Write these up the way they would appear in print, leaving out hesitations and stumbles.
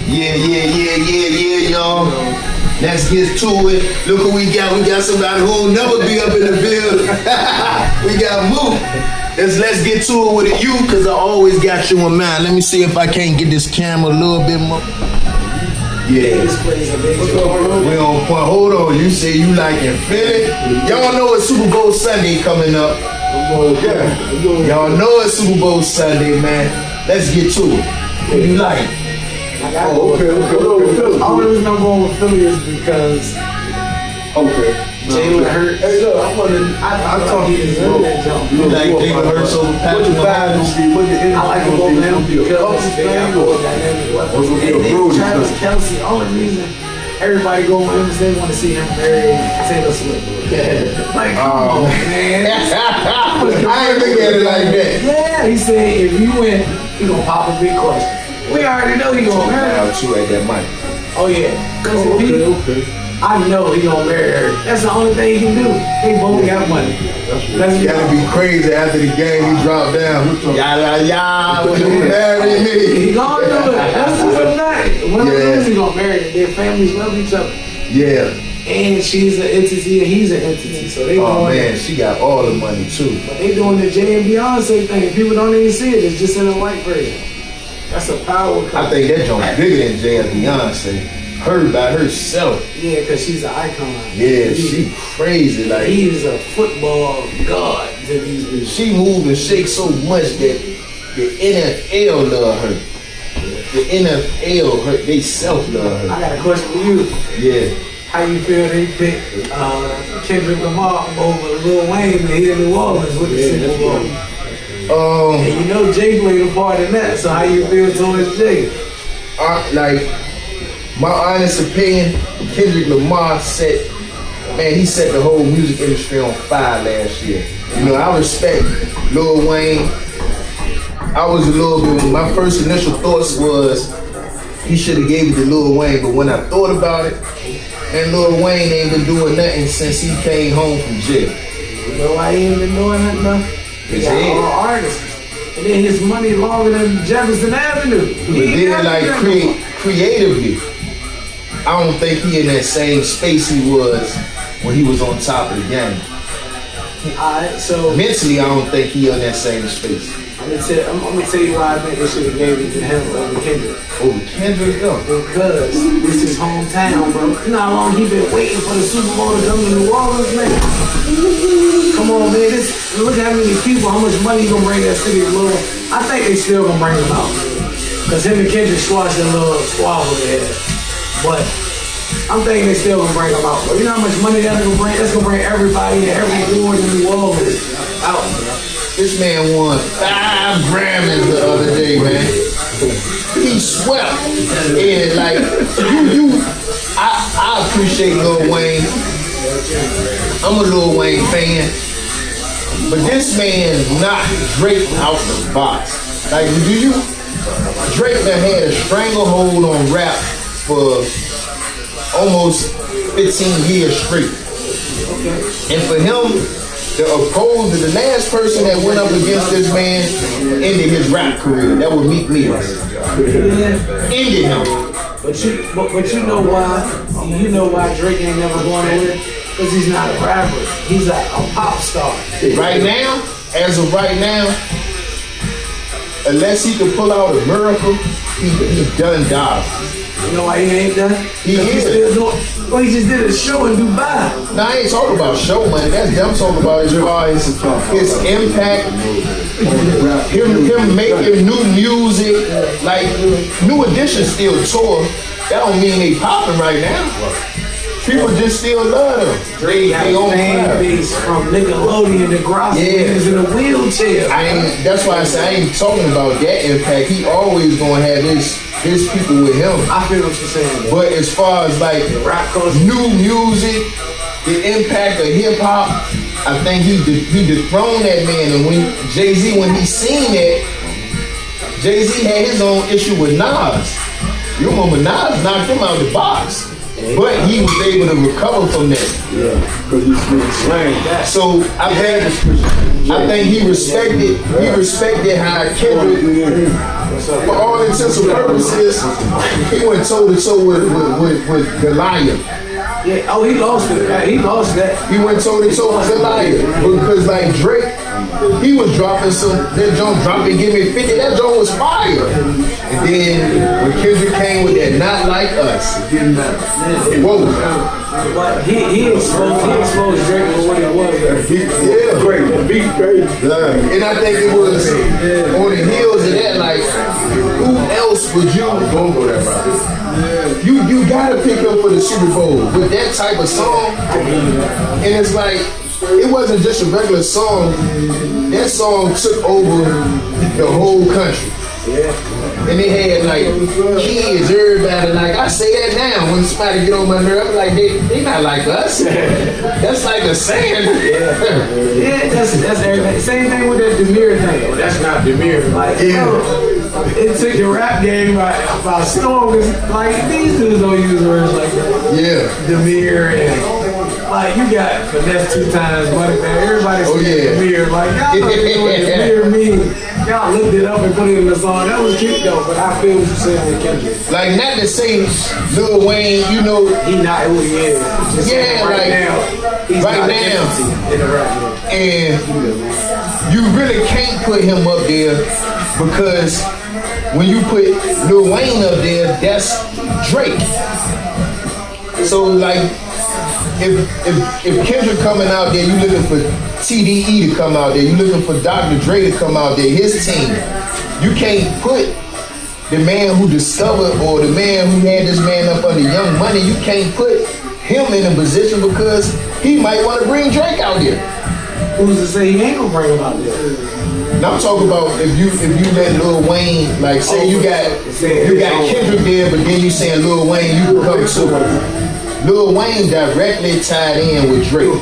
Yeah, y'all. Let's get to it. Look who we got. We got somebody who'll never be up in the building. We got Mook. Let's get to it with you, because I always got you in mind. Let me see if I can't get this camera a little bit more. Yeah. We on point. Hold on. You say you like in Philly. Y'all know it's Super Bowl Sunday coming up. Y'all know it's Super Bowl Sunday, man. Let's get to it. What do you like? Okay. The only reason I'm going with Philly is because Jalen Hurts. Hey, look, I talk to you. You like Jalen Hurts over Patrick Mahomes? I like them both now because they got more dynamic. Travis Kelce, only reason everybody go with him is they want to see him marry Taylor Swift. Like, come on, man. I ain't look at it like that. Yeah, he said if you win, he gonna pop a big question. We already know he gonna marry her. You at that mic. Oh yeah, because I know he gonna marry her. That's the only thing he can do. They both got money. That's gotta be crazy after the game. He dropped down. Will you marry me? He gonna do it. That's just a night. When he gonna marry them, their families love each other. Yeah. And she's an entity and he's an entity. So they she got all the money too. But they doing the Jay and Beyonce thing. People don't even see it. It's just in a white version. That's a power couple. I think that joint bigger than Jay and Beyonce. Her by herself. Yeah, because she's an icon. Yeah, she crazy. Like, he's a football god to these people. She move and shake so much that the NFL love her. The NFL, they self love her. I got a question for you. Yeah. How you feel they picked Kendrick Lamar over Lil Wayne and he in New Orleans with the Super Bowl? And you know Jay played a part in that, so how you feel towards Jay? Like, my honest opinion, Kendrick Lamar set the whole music industry on fire last year. You know, I respect Lil Wayne. I was a little bit, my first initial thoughts was he should have gave it to Lil Wayne, but when I thought about it, man, Lil Wayne ain't been doing nothing since he came home from jail. You know why he ain't been doing nothing though? He got all artists. And then his money longer than Jefferson Avenue. But then, like, creatively, I don't think he in that same space he was when he was on top of the game. Alright, so mentally, I don't think he in that same space. I'm gonna tell you why I think they should have gave it to him over Kendrick. Over Kendrick, though? Because this is hometown, bro. You know how long he been waiting for the Super Bowl to come to New Orleans, man? Come on, man. Look how many people, how much money you gonna bring that city to Louisville. I think they still gonna bring him out. Because him and Kendrick squashed a little squabble there. But I'm thinking they still gonna bring him out. But you know how much money that's gonna bring? That's gonna bring everybody and every ward in New Orleans out. This man won 5 Grammys the other day, man. He swept. And like, I appreciate Lil Wayne. I'm a Lil Wayne fan. But this man knocked Drake out the box. Like, Drake done had a stranglehold on rap for almost 15 years straight. And for him, the last person that went up against this man ended his rap career. That was Meek Mill. Ended him. But you know why? You know why Drake ain't never going anywhere? Because he's not a rapper. He's a pop star. Right now, as of right now, unless he can pull out a miracle, he done died. You know why he ain't done? He's still doing. Well, he just did a show in Dubai. Nah, I ain't talking about show money. That's them talking about as far as his impact, him making new music. Like, New Edition still tour. That don't mean they popping right now. People just still love them. Drake got a fan base from Nickelodeon to Gross niggas in a wheelchair. That's why I say I ain't talking about that impact. He always gonna have his people with him. I feel what you're saying. But as far as like rap culture, new music, the impact of hip hop, I think he dethroned that man. And when Jay-Z, when he seen that, Jay-Z had his own issue with Nas. You remember Nas knocked him out the box. But he was able to recover from that. Yeah, because he's slang. So I've had I think he respected how Kendrick, for all intents and purposes, he went toe to toe with Goliath. Yeah, oh, he lost it. He lost that. He went toe to toe with Goliath because like Drake, he was dropping that joint dropping Give Me 50, that joint was fire. And then when Kendrick came with that Not Like Us, whoa. But he exposed Drake for what it was. Yeah, great. The beat crazy. And I think it was on the heels of that, like, who else would you don't go that route? You gotta pick up for the Super Bowl with that type of song. And it's like, it wasn't just a regular song. That song took over the whole country. And they had like kids, everybody, like I say that now when somebody get on my nerve, I'm like they not like us. That's like a saying. Yeah, that's everything. Same thing with that Demir thing. Well, that's not Demir. Like, it took the rap game by storm. Like these dudes don't use words like that. Yeah. Demir and like you got finesse 2 times, money man. Everybody said Demir. Like y'all don't even know what Demir means. Y'all looked it up and put it in the song. That was cute though, but I feel what you're saying with Kendrick. Like not to say Lil Wayne, you know, he not who he is. Just right now, he's right not now, in the rap game. And you really can't put him up there because when you put Lil Wayne up there, that's Drake. So like, if Kendrick coming out there, you looking for TDE to come out there, you looking for Dr. Dre to come out there, his team. You can't put the man who discovered or the man who had this man up under Young Money, you can't put him in a position because he might want to bring Drake out there. Who's to say he ain't gonna bring him out there? Now I'm talking about if you let Lil Wayne, like say you got Kendrick there, but then you saying Lil Wayne, you can come too. Lil Wayne directly tied in with Drake.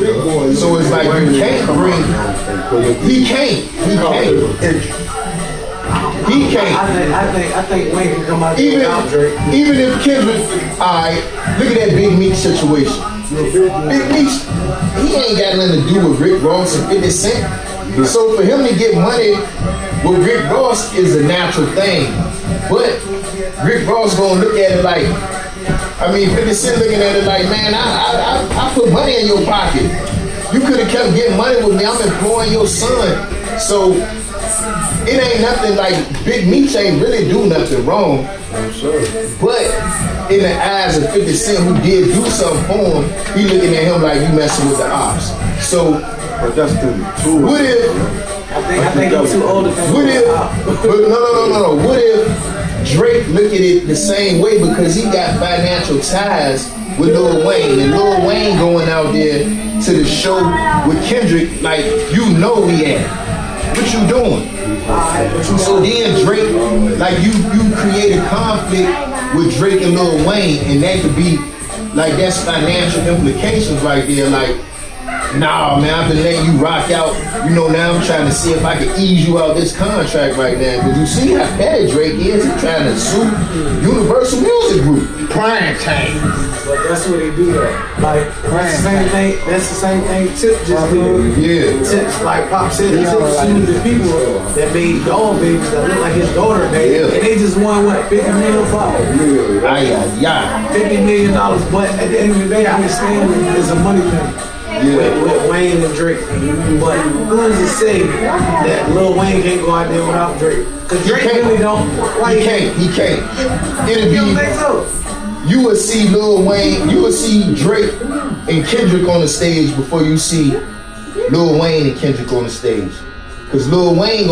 So it's like you can't bring, he can't. I think Wayne can come out without Drake. Even if Kendrick, alright, look at that Big Meech situation. Big Meech, he ain't got nothing to do with Rick Ross and 50 Cent. So for him to get money with Rick Ross is a natural thing. But Rick Ross gonna look at it like, 50 Cent looking at it like, man, I put money in your pocket. You could have kept getting money with me. I'm employing your son. So it ain't nothing like Big Meech ain't really do nothing wrong. But in the eyes of 50 Cent who did do something for him, he looking at him like you messing with the ops. So but that's the truth. What if I think I'm too old to what if no. What if Drake look at it the same way because he got financial ties with Lil Wayne, and Lil Wayne going out there to the show with Kendrick, like, you know we at. What you doing? So then Drake, like you create a conflict with Drake and Lil Wayne, and that could be, like, that's financial implications right there, like, nah, man, I've been letting you rock out. You know, now I'm trying to see if I can ease you out this contract right now. Because you see how petty Drake is. He's trying to sue Universal Music Group. Prime time. But that's what they do though. Like, that's the same thing Tip just did. Yeah. Tip's like Pop said, Tip sued the people that made dog babies that look like his daughter baby. Yeah. And they just won, what, $50 million? $50 million. But at the end of the day, I understand it's a money thing. With Wayne and Drake. But who does it say that Lil Wayne can't go out there without Drake? Because Drake really don't. Why he can't. It'll be, you don't think so? You would see Lil Wayne, you would see Drake and Kendrick on the stage before you see Lil Wayne and Kendrick on the stage. Because Lil Wayne he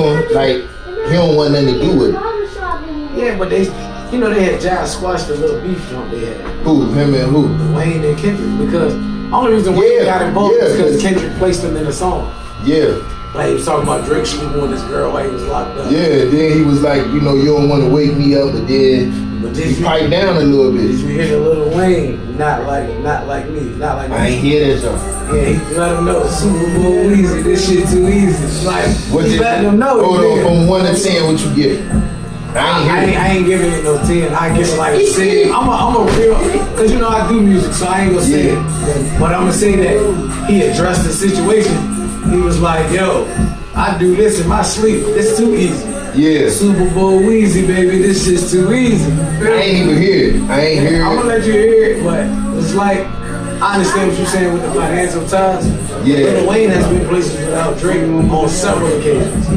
don't want nothing to do with it. Yeah, but they had Jive squash the little beef jump they had. Who? Him and who? Wayne and Kendrick. Because only reason Wayne got involved is because Kendrick placed him in the song. Yeah. Like he was talking about Drake sleeping with this girl while he was locked up. Yeah, then he was like, you don't want to wake me up, but then he piped down a little bit. Did you hear the Lil Wayne? Not like me. I ain't hear that song. Yeah, he let him know Super Bowl easy. This shit too easy. Like he letting them know. Hold on, from 1 to 10, what you get? I ain't giving it no 10. I give it like a 6. I'm a real, because I do music, so I ain't gonna say it. But I'm gonna say that he addressed the situation. He was like, yo, I do this in my sleep. It's too easy. Yeah. Super Bowl Weezy, baby. This shit's too easy. I ain't even hear it. I ain't hear it. I'm gonna let you hear it, but it's like, I understand what you're saying with the financial ties. Yeah. Lil Wayne has been places without Drake on several occasions.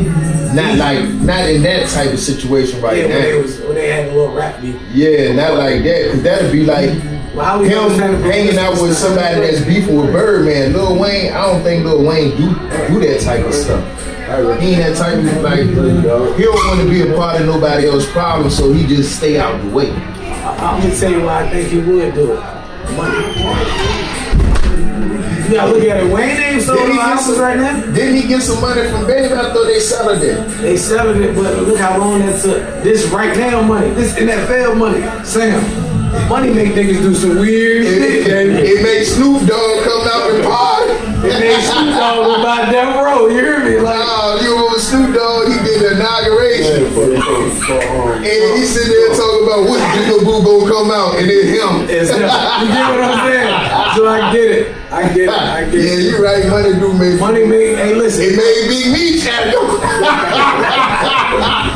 Not in that type of situation right Yeah, now. when they had a little rap beat. Yeah, not like that, cause that'd be like him hanging out with somebody that's beefing with Birdman. Lil Wayne, I don't think Lil Wayne do that type of stuff. He ain't that type of like, he don't want to be a part of nobody else's problem, so he just stay out the way. I'm gonna tell you why I think he would do it. Money. You gotta look at it. Wayne ain't sold no houses right now. Didn't he get some money from Baby? I thought they selling it. They selling it, but look how long that took. This right now money, this NFL money. Sam, money make niggas do some weird shit, baby. It makes Snoop Dogg come out and party. It makes Snoop Dogg about that road. You hear me? Like, you remember Snoop Dogg? He did the inauguration. And he sit there talking about what Jigaboo gonna come out, and then him. you get what I'm saying? So I get it. Yeah, you right. Money do make. Money make. Hey, listen. It made Big Meech happy.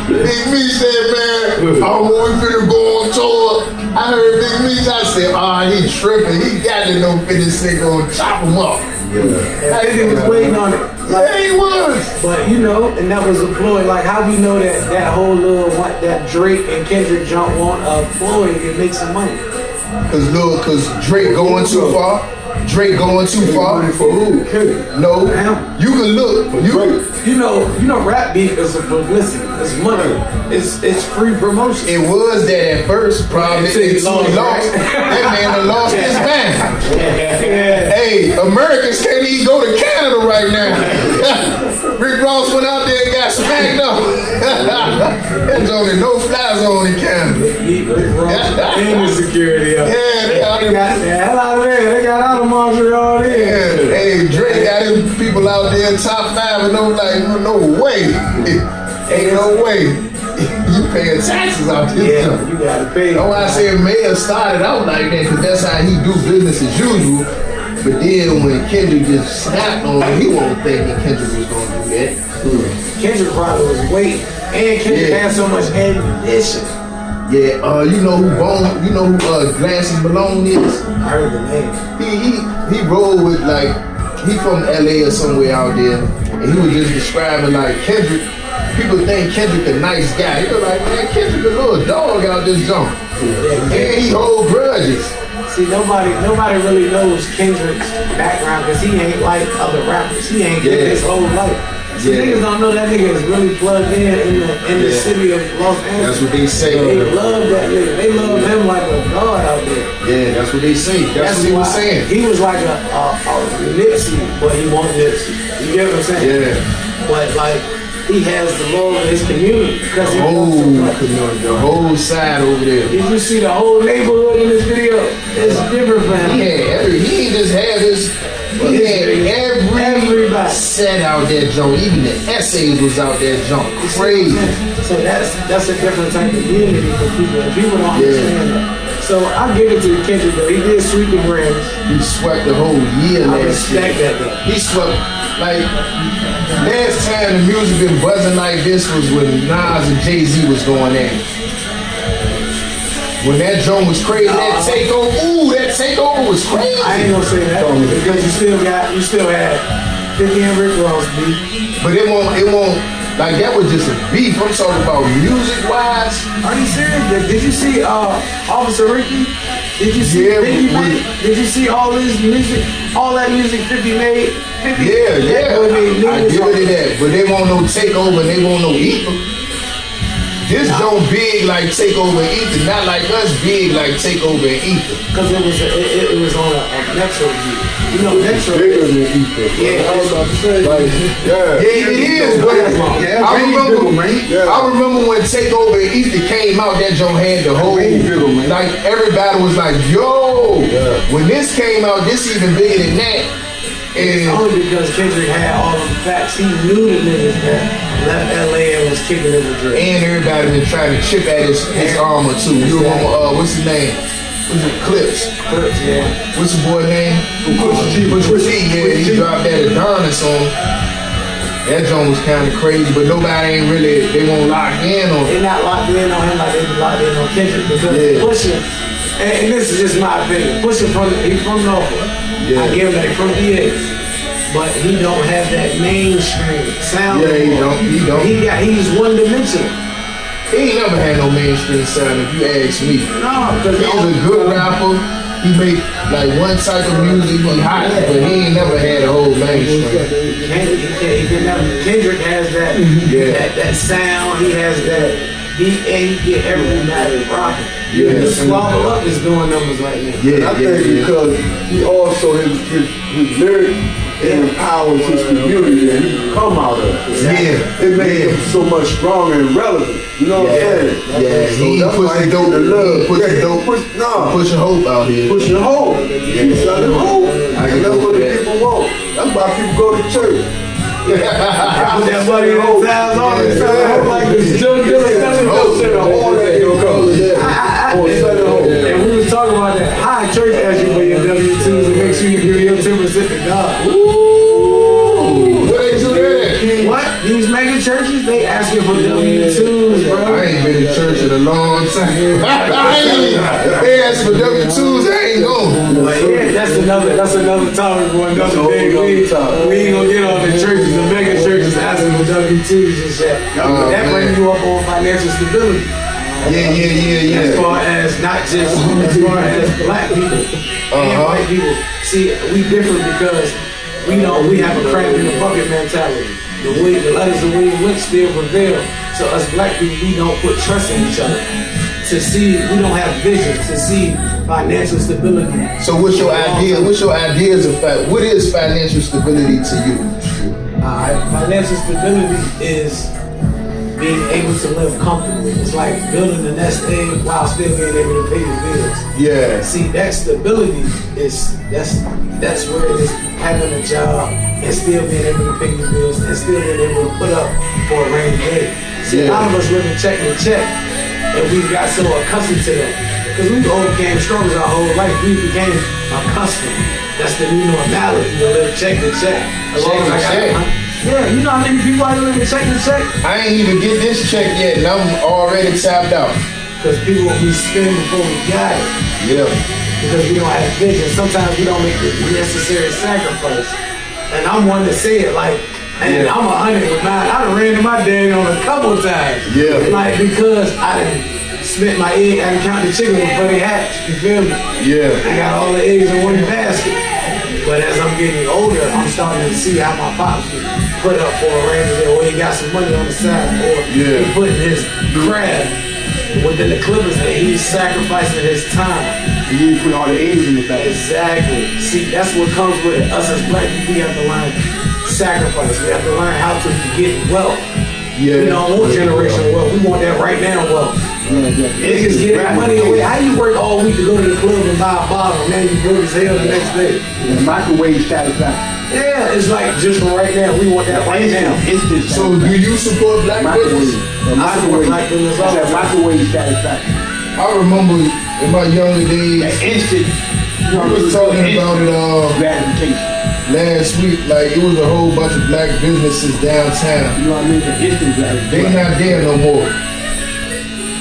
Big Meech said, "Man, I'm going to go on tour." I heard Big Meech. I said, he tripping. He got to know 50 Cent gonna chop him up. Yeah. He was waiting on it. Like, yeah, he was. But you know, and that was a ploy. Like, how we know that whole little that Drake and Kendrick jump on a ploy to make some money? Cause Drake going too far. Drake going too far. For who? No, you can look. You know, rap beef is a publicity. It's money. It's free promotion. It was that at first, probably until he lost. That man done lost his man. Yeah. Hey, Americans can't even go to Canada right now. Rick Ross went out there and got smacked up. There's only no fly zone in Canada. Rick Ross and the security up. Yeah, they got the hell out of there. They got out of Montreal there. Yeah. Hey, Drake got his people out there in top 5 and no way. Ain't no way. You paying taxes out this stuff. You gotta pay. That's why I said Mayor started out like that, because that's how he do business as usual. But then when Kendrick just snapped on him, he wasn't thinking Kendrick was gonna do that. Kendrick probably was waiting. And Kendrick had so much ammunition. Yeah, you know who Glasses Malone is? I heard the name. He rolled with like, he from LA or somewhere out there, and he was just describing like Kendrick. People think Kendrick a nice guy. They were like, man, Kendrick a little dog out this junk. And he hold grudges. See, nobody really knows Kendrick's background because he ain't like other rappers. He ain't lived his whole life. See, niggas don't know that nigga is really plugged in the city of Los Angeles. That's what they say. They love that nigga. They love him like a god out there. Yeah, that's what they say. That's what he was saying. He was like a Nipsey, but he won't Nipsey. You get what I'm saying? Yeah. But like, he has the love of his community. The whole side over there. Did you see the whole neighborhood in this video? It's different for him. He ain't just had his. He had everybody set out that junk. Even the essays was out that junk. Crazy. So that's a different type of unity for people. And people don't understand that. So I give it to Kendrick though. He did sweep the Grammys. He swept the whole year I last year. respect that though. He swept, like, last time the music been buzzing like this was when Nas and Jay-Z was going at it. When that joint was crazy, that takeover was crazy. I ain't gonna say that because you still had 50 and Rick Ross beef. But it won't, like that was just a beef. I'm talking about music wise. Are you serious? Did you see Officer Ricky? Did you see did you see all this music, all that music 50 made? 50, yeah. I give it that. But they want no takeover and they want no ether. This joint big like Takeover and Ether, not like us big like Takeover and Ether. Because it was on a Metro beat. You know, Metro bigger than Ether. Yeah, I was about to say. Like, it is. But I remember when Takeover and Ether came out, that joint had the whole, like everybody was like, yo. When this came out, this even bigger than that. And only because Kendrick had all the facts. He knew the niggas that left LA and was kicking in the drink. And everybody been trying to chip at his armor too. You remember, what's his name? What's it? Clips, yeah. What's the boy name? Pusha T, yeah. He dropped that Adonis on. That joint was kind of crazy, but nobody ain't really, they won't lock in on They're it. not locked in on him like they be locked in on Kendrick because Pusha, and this is just my opinion, Pusha he's from Norfolk. Yeah. I give him that from VA. But he don't have that mainstream sound. Yeah, he don't. He's one-dimensional. He ain't never had no mainstream sound if you ask me. No, because He's a good rapper. He make like one type of music, he hot, but he ain't never had a whole mainstream. Kendrick has that sound. He has that beat, and he get everybody rocking. Yeah, Swallow Up is doing numbers right now. I think because he also his lyric empowers his community and he can come out of it. Yeah. It makes him so much stronger and relevant. You know what I'm saying? Yeah, So he that's why pushing dope. the love. Pushing hope out here. Pushing hope. He's selling hope. And that's what the people want. That's why people go to church. Put that money in his eyes on it. Like this Joe Dillon. All that go. And we was talking about that. High church ask you for your W-2s and make sure you give your 10% to God. Ooh, what they do that? What? These mega churches, they asking for W-2s, bro. I ain't been to church in a long time. They ask for W-2s, I ain't going. But yeah, that's another topic for another day. We ain't gonna get on the churches, the mega churches asking for W-2s and shit. That brings you up on financial stability. Yeah. As far as not just as far as black people and white people. See, we different because we have a crab in the bucket mentality. The letters of William Lynch still prevail. So us black people, we don't put trust in each other. We don't have vision to see financial stability. So what's your idea? What's your ideas of what is financial stability to you? Financial stability is being able to live comfortably. It's like building a nest egg while still being able to pay your bills. Yeah. See, that stability that's where it is having a job and still being able to pay your bills and still being able to put up for a rainy day. See, a lot of us living check to check and we got so accustomed to that. Because we overcame struggles our whole life. We became accustomed. That's the new normality. You live check to check. Yeah, you know how many people out here living check to check? I ain't even get this check yet and I'm already tapped out. Because people we spend before we got it. Yeah. Because we don't have vision. Sometimes we don't make the necessary sacrifice. And I'm one to say it like, and I'm 100 with mine. I done ran to my dad on a couple of times. Yeah. Like because I done spent my egg, I done counted the chicken before they hatched. You feel me? Yeah. I got all the eggs in one basket. But as I'm getting older, I'm starting to see how my pops put up for a rainy day, or he got some money on the side, or he putting his craft within the Clippers and he's sacrificing his time. He didn't put all the eggs in the bag. Exactly. See, that's what comes with it. Us as black people, we have to learn sacrifice. We have to learn how to get wealth. Yeah. We don't want generational wealth. We want that right now wealth. Niggas get that money away. How you work all week to go to the club and buy a bottle and then you broke as hell the next day? The microwave satisfaction. Yeah, it's like just for right now. We want that right now. So do you support black business? I support black business all the That time. microwave satisfaction. I remember in my younger days, Instant. I was talking about it gratification. last week, like it was a whole bunch of black businesses downtown. You know what I mean? The instant They gratification. not there no more.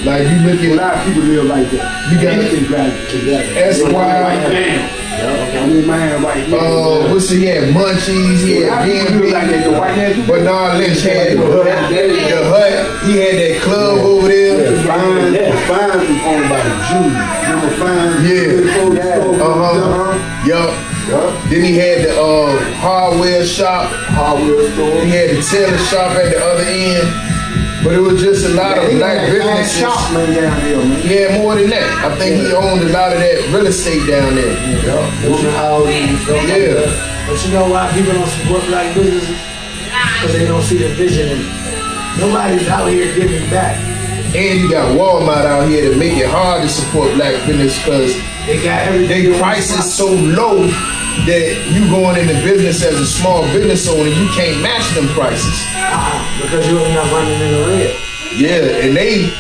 Like you look A at lot of people live like that. You got instant gratification. Esquire, Right now. I'm in my hand right now. what's he had? Munchies, he had live like that. The white man. but nah, Lynch had the hut. He had that club over there. Fine is owned by the Jews. Remember Fine? Yup. Then he had the hardware shop. Hardware store. He had the tailor shop at the other end. But it was just a lot of black businesses. Shop man down there, man. He had more than that. I think he owned a lot of that real estate down there. Yeah. But you know why people don't support black businesses? Because they don't see the vision in it. Nobody's out here giving back. And you got Walmart out here that make it hard to support black business because They got everything. they prices so low that you going into business as a small business owner, you can't match them prices. Because you end up running in the red. Yeah, and they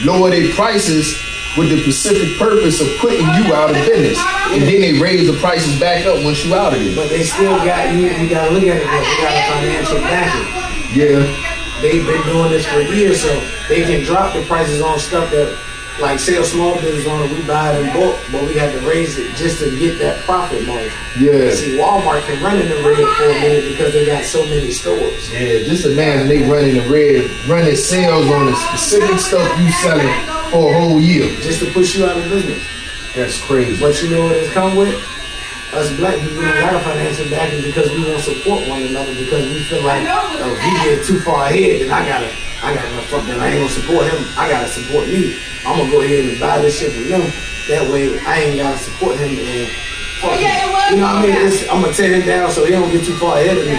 lower their prices with the specific purpose of putting you out of business. And then they raise the prices back up once you out of it. But they still got, you gotta look at it, they got a financial backing. Yeah. They've been doing this for years, so they can drop the prices on stuff that, like, say a small business owner, we buy it in bulk, but we have to raise it just to get that profit margin. Yeah. See, Walmart can run in the red for a minute because they got so many stores. Yeah, just imagine they running the red, running sales on the specific stuff you selling for a whole year. Just to push you out of business. That's crazy. But you know what it's come with? Us black people don't got a financial backing because we won't support one another because we feel like if he get too far ahead, then I gotta fuck that. I ain't gonna support him. I gotta support you. I'm gonna go ahead and buy this shit from them. That way I ain't gotta support him and fuck him. You know what I mean? I'm gonna tear him down so he don't get too far ahead of me.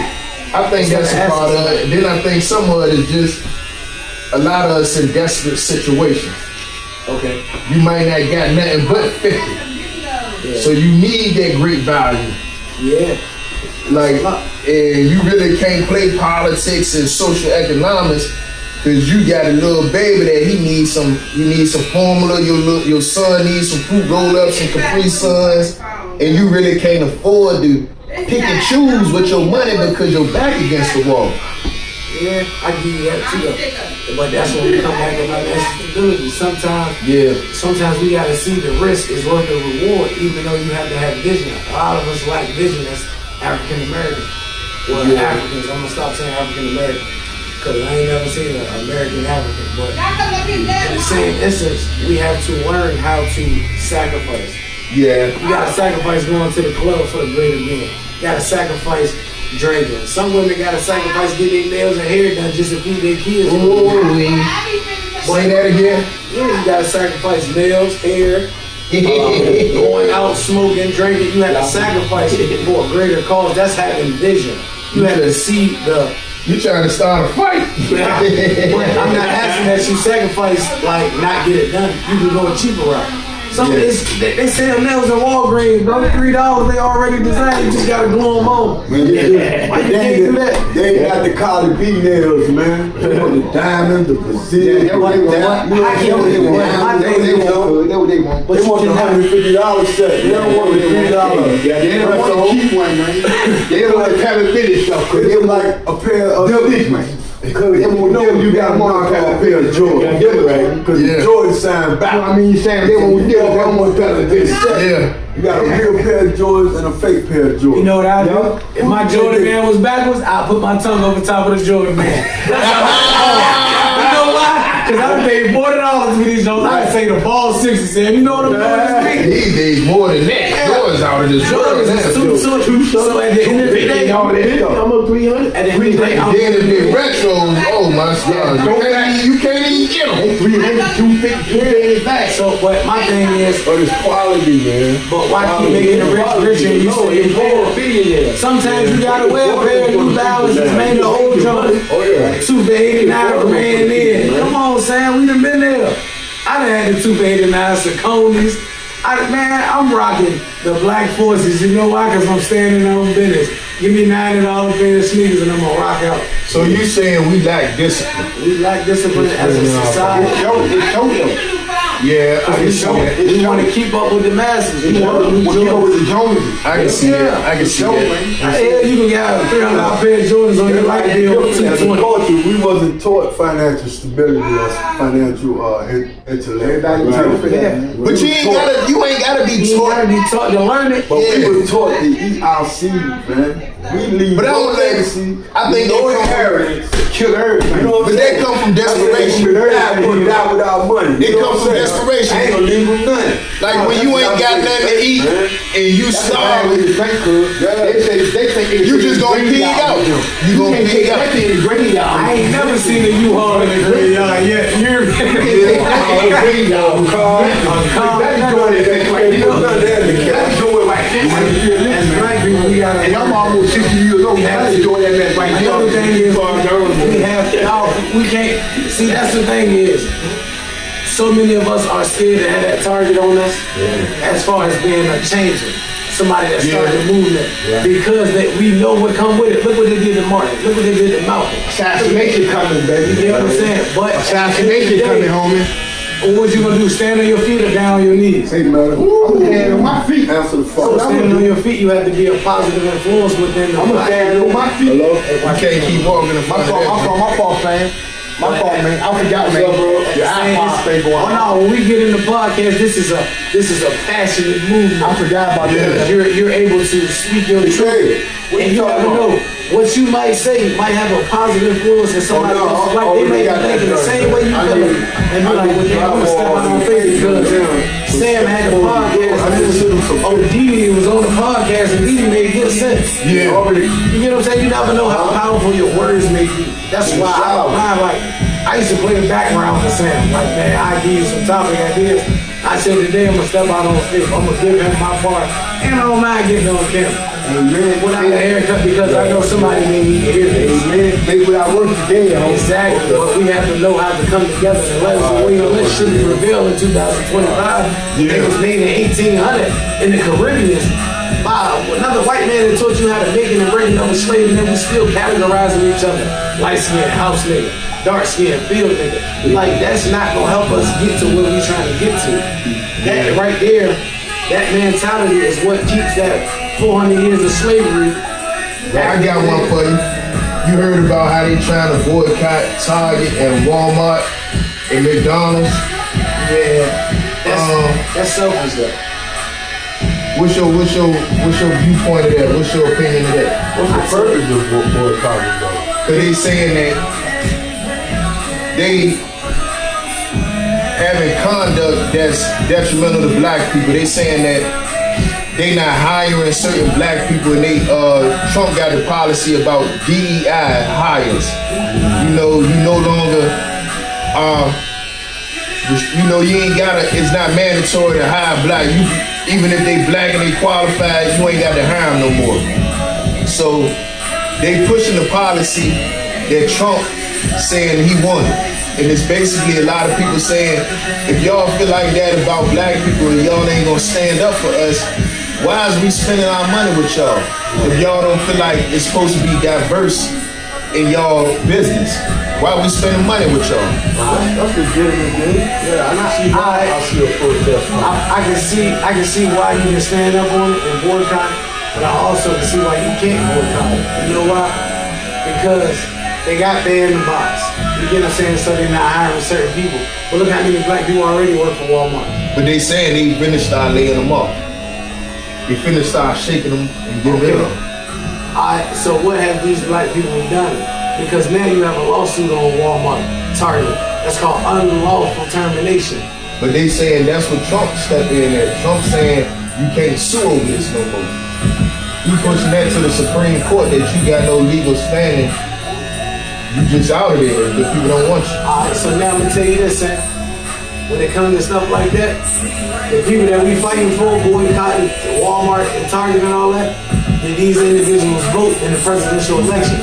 I think that's a part of it. Then I think some of it is just a lot of us in desperate situations. Okay. You might not got nothing but 50. Yeah. So you need that great value. Yeah. Like, and you really can't play politics and social economics because you got a little baby that he needs some formula. Your son needs some fruit roll-ups and Capri Suns, and you really can't afford to pick and choose with your money because you're back against the wall. Yeah, I give you that too. But that's when we come back about that stability. Sometimes we gotta see the risk is worth the reward, even though you have to have vision. A lot of us lack vision as African American. Well, Africans. I'm gonna stop saying African American because I ain't never seen an American African. But in the same instance, we have to learn how to sacrifice. Yeah. You gotta sacrifice going to the club for the greater good. You gotta sacrifice drinking. Some women gotta sacrifice getting their nails and hair done just to feed their kids. Say that again. Yeah, you gotta sacrifice nails, hair, going out, smoking, drinking. You have to sacrifice it for a greater cause. That's having vision. You have to see the. You trying to start a fight? But I'm not asking that you sacrifice, like, not get it done. You can go a cheaper route. Some of this, they sell nails at Walgreens, bro. $3, they already designed. You just gotta glue them on. Why you can't do that? They ain't got the Cardi B nails, man. They want the diamonds, the Brazil. They want the $150 set. They don't want the $3. Yeah, they don't want to keep one, man. They don't want to have it finished stuff. They like a pair of this, man. Because they won't know you got a knock out a pair of Jordan. Because Jordan signed back. I mean, you saying they won't get it, they don't want to tell it this. Yeah. You got a real pair of Jordans and a fake pair of Jordans. You know what I do? If my Jordan man was backwards, I'll put my tongue over top of the Jordan man. That's how you know why? Because I paid $40 for these Jordans. I say the ball 60 cents. You know what I'm doing? These days more than that. Jordans out of this world. So at the end of the day, almost 300. at the end of the day, Then if they retros, oh my God, you can't even get them. 300, 250, back. so but my thing is, But it's quality, man. but why keep making the rich richer and you say poor? Sometimes you gotta wear a pair of New Balances, man, the old Jordan. Oh, yeah. 2 for 89 ran in. Come on, Sam, we done been there. I done had the 2 for 89 Sauconys. I'm rocking the Black Forces. You know why? Because I'm standing on business. Give me $90 pair of sneakers and I'm gonna rock out. So you saying we lack discipline? We lack discipline as a society. Yeah, I can see that. We want to keep up with the masses. We want the new Jordans. I can see that. I can see that. Hell, you can get a $300 pair of Jordans on your light bill. As a culture, we wasn't taught financial stability or financial intellect. But you ain't gotta be You gotta be taught to learn it. But we was taught to eat our seed, man. We leave But I no don't think- legacy, I think no they come from- inheritance. Kill everything. You know what But I'm that saying? come from desperation. We're die without money. It You know comes what from I'm saying? desperation. I ain't gonna leave them nothing. Like when you ain't got nothing to eat and you starving, They say you just gonna pig out. You gonna pig out. I ain't never seen a U-Haul in the graveyard yet. You're That's right, people. We gotta. And I'm almost 60 years old. I enjoy that mess right The now. other thing is, we can't, see, that's the thing is, so many of us are scared to have that target on us as far as being a changer. Somebody that started a movement because we know what come with it. Look what they did to Martin. Look what they did to Malcolm. Assassination coming, baby. You know what I'm saying? But Assassination coming, homie. Or what you gonna do? Stand on your feet or down on your knees? Hey, man. I'm standing on my feet. Answer the So phone. standing on your feet, you have to be a positive influence within the I'm gonna stand on my feet. Hello? I can't keep walking in My front of fault, that. my fault, man. My fault, man. I forgot, man. Your iPod stay going on. Oh no, when we get in the podcast, this is a passionate movement. I forgot about that. You're able to speak your truth. And you never know what you might say might have a positive influence in somebody else's life. They may be thinking the same way you feel it. And be like, well, damn, I'm gonna step out on faith because Sam had the podcast and it was Didi was on the podcast and Didi made good sense. Yeah. You know what I'm saying? You never know how powerful your words may be. That's why I used to play the background for Sam. Like, man, I give you some topic ideas. I said today I'm gonna step out on faith. I'm gonna give him my part. And I don't mind getting on camera. Amen. Without a haircut because I know somebody may need to hear this. Amen. Maybe without work today, Exactly. But we have to know how to come together and let us know let shit be revealed in 2025. It was made in 1800 in the Caribbean by another white man that taught you how to make it and breaking up a slave, and then we still categorizing each other. Light skin, house nigga, dark skin, field nigga. Like, that's not gonna help us get to where we trying to get to. That right there, that mentality is what keeps that 400 years of slavery. I got one for you. You heard about how they trying to boycott Target and Walmart and McDonald's? Yeah, that's selfish though. What's your viewpoint of that? What's your opinion of that? What's the purpose of boycotting though? Cause they saying that they having conduct that's detrimental to black people. They saying that they not hiring certain black people, and they Trump got the policy about DEI hires. You know, you no longer you ain't gotta. It's not mandatory to hire black. Even if they black and they qualified, you ain't got to hire them no more. So they pushing the policy that Trump saying he won. And it's basically a lot of people saying, if y'all feel like that about black people and y'all ain't gonna stand up for us, why is we spending our money with y'all? If y'all don't feel like it's supposed to be diverse in y'all business, why we spending money with y'all? That's legitimate, dude. Yeah, I see a protest. I can see why you can stand up on it and boycott it, but I also can see why you can't boycott it. You know why? Because they got banned in the box. You get what I'm saying? So they're not hiring certain people. But look how many black people already work for Walmart. But they saying they finna start laying them off. They finna start shaking them and getting rid of them. Alright, so what have these black people done? Because now you have a lawsuit on Walmart, Target. That's called unlawful termination. But they saying that's what Trump stepped in at. Trump saying you can't sue over this no more. You pushing that to the Supreme Court that you got no legal standing. You just out of there if people don't want you. Alright, so now I'm gonna tell you this, Sam. When it comes to stuff like that, the people that we fighting for, boycotting Walmart and Target and all that, did these individuals vote in the presidential election?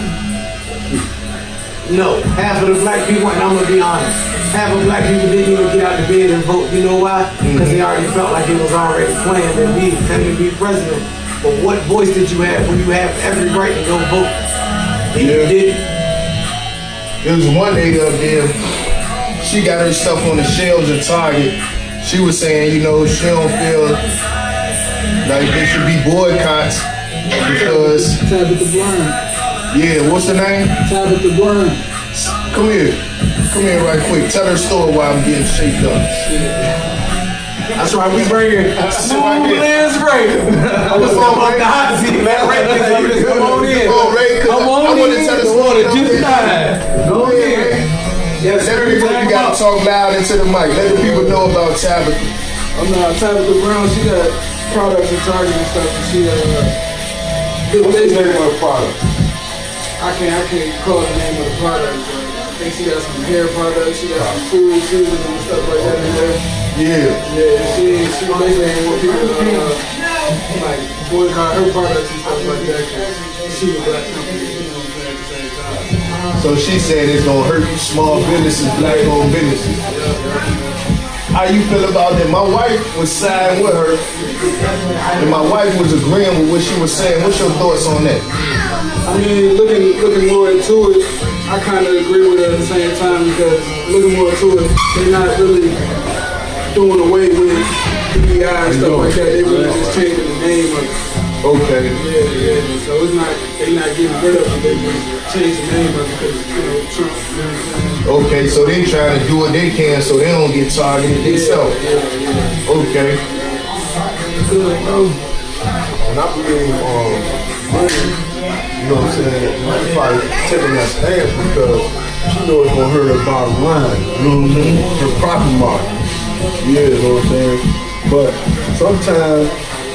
No. Half of the black people, and I'm gonna be honest, half of black people didn't even get out of bed and vote. You know why? Because they already felt like it was already planned that he was going to be president. But what voice did you have when you have every right to go vote? And you didn't. There was one lady up there, she got her stuff on the shelves at Target. She was saying, you know, she don't feel like there should be boycotts because, Tabitha Brown. yeah, what's her name? Tabitha Brown. Come here right quick. Tell her story while I'm getting shaped up. That's right, we bring it smooth as Ray. I'm just on the hot seat, man. Ray, come on in. Come on, Come on I want to in. tell the I story. want to just die. Go ahead. Yes, Let people, you gotta talk loud into the mic. Let the people know about Tabitha. I'm not Tabitha Brown. She got products and Target and stuff. And she What's the name of the product? I can't call the name of the product, but I think she got some hair products. She got some food seasonings and stuff like that in there. Yeah. Yeah, she basically want people to like boycott her products and stuff like that. 'Cause she a black company, you know what I'm saying, at the same time. So she said it's gonna hurt small businesses, black-owned businesses. How you feel about that? My wife was siding with her, and my wife was agreeing with what she was saying. What's your thoughts on that? I mean, looking more into it, I kind of agree with her at the same time because looking more into it, they're not really doing away with PEI and stuff like that. They really just changing the name of it. Okay. Yeah. So it's not, they not getting rid of it. They just change the name of it because, Trump, you know what I'm saying? Okay, so they trying to do what they can so they don't get targeted themselves. Yeah. Okay. Good, bro. And I believe, you know what I'm saying, she's probably taking that stance because she knows it's gonna hurt her bottom line. Her profit margin. Yeah, you know what I'm saying? But sometimes,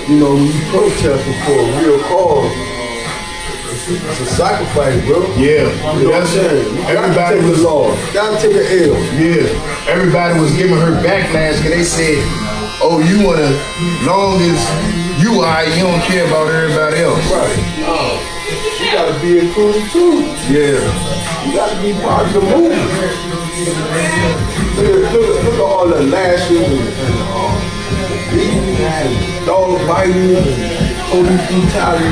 when you protesting for a real cause, it's a sacrifice, bro. Yeah. You know what I'm saying? Everybody was lost. Gotta take an L. Yeah. Everybody was giving her backlash because they said, oh, you wanna, long as you are, you don't care about everybody else. Right. You gotta be included too. Yeah. You gotta be part of the movement. Look at all the lashes and beating and dog biting and police brutality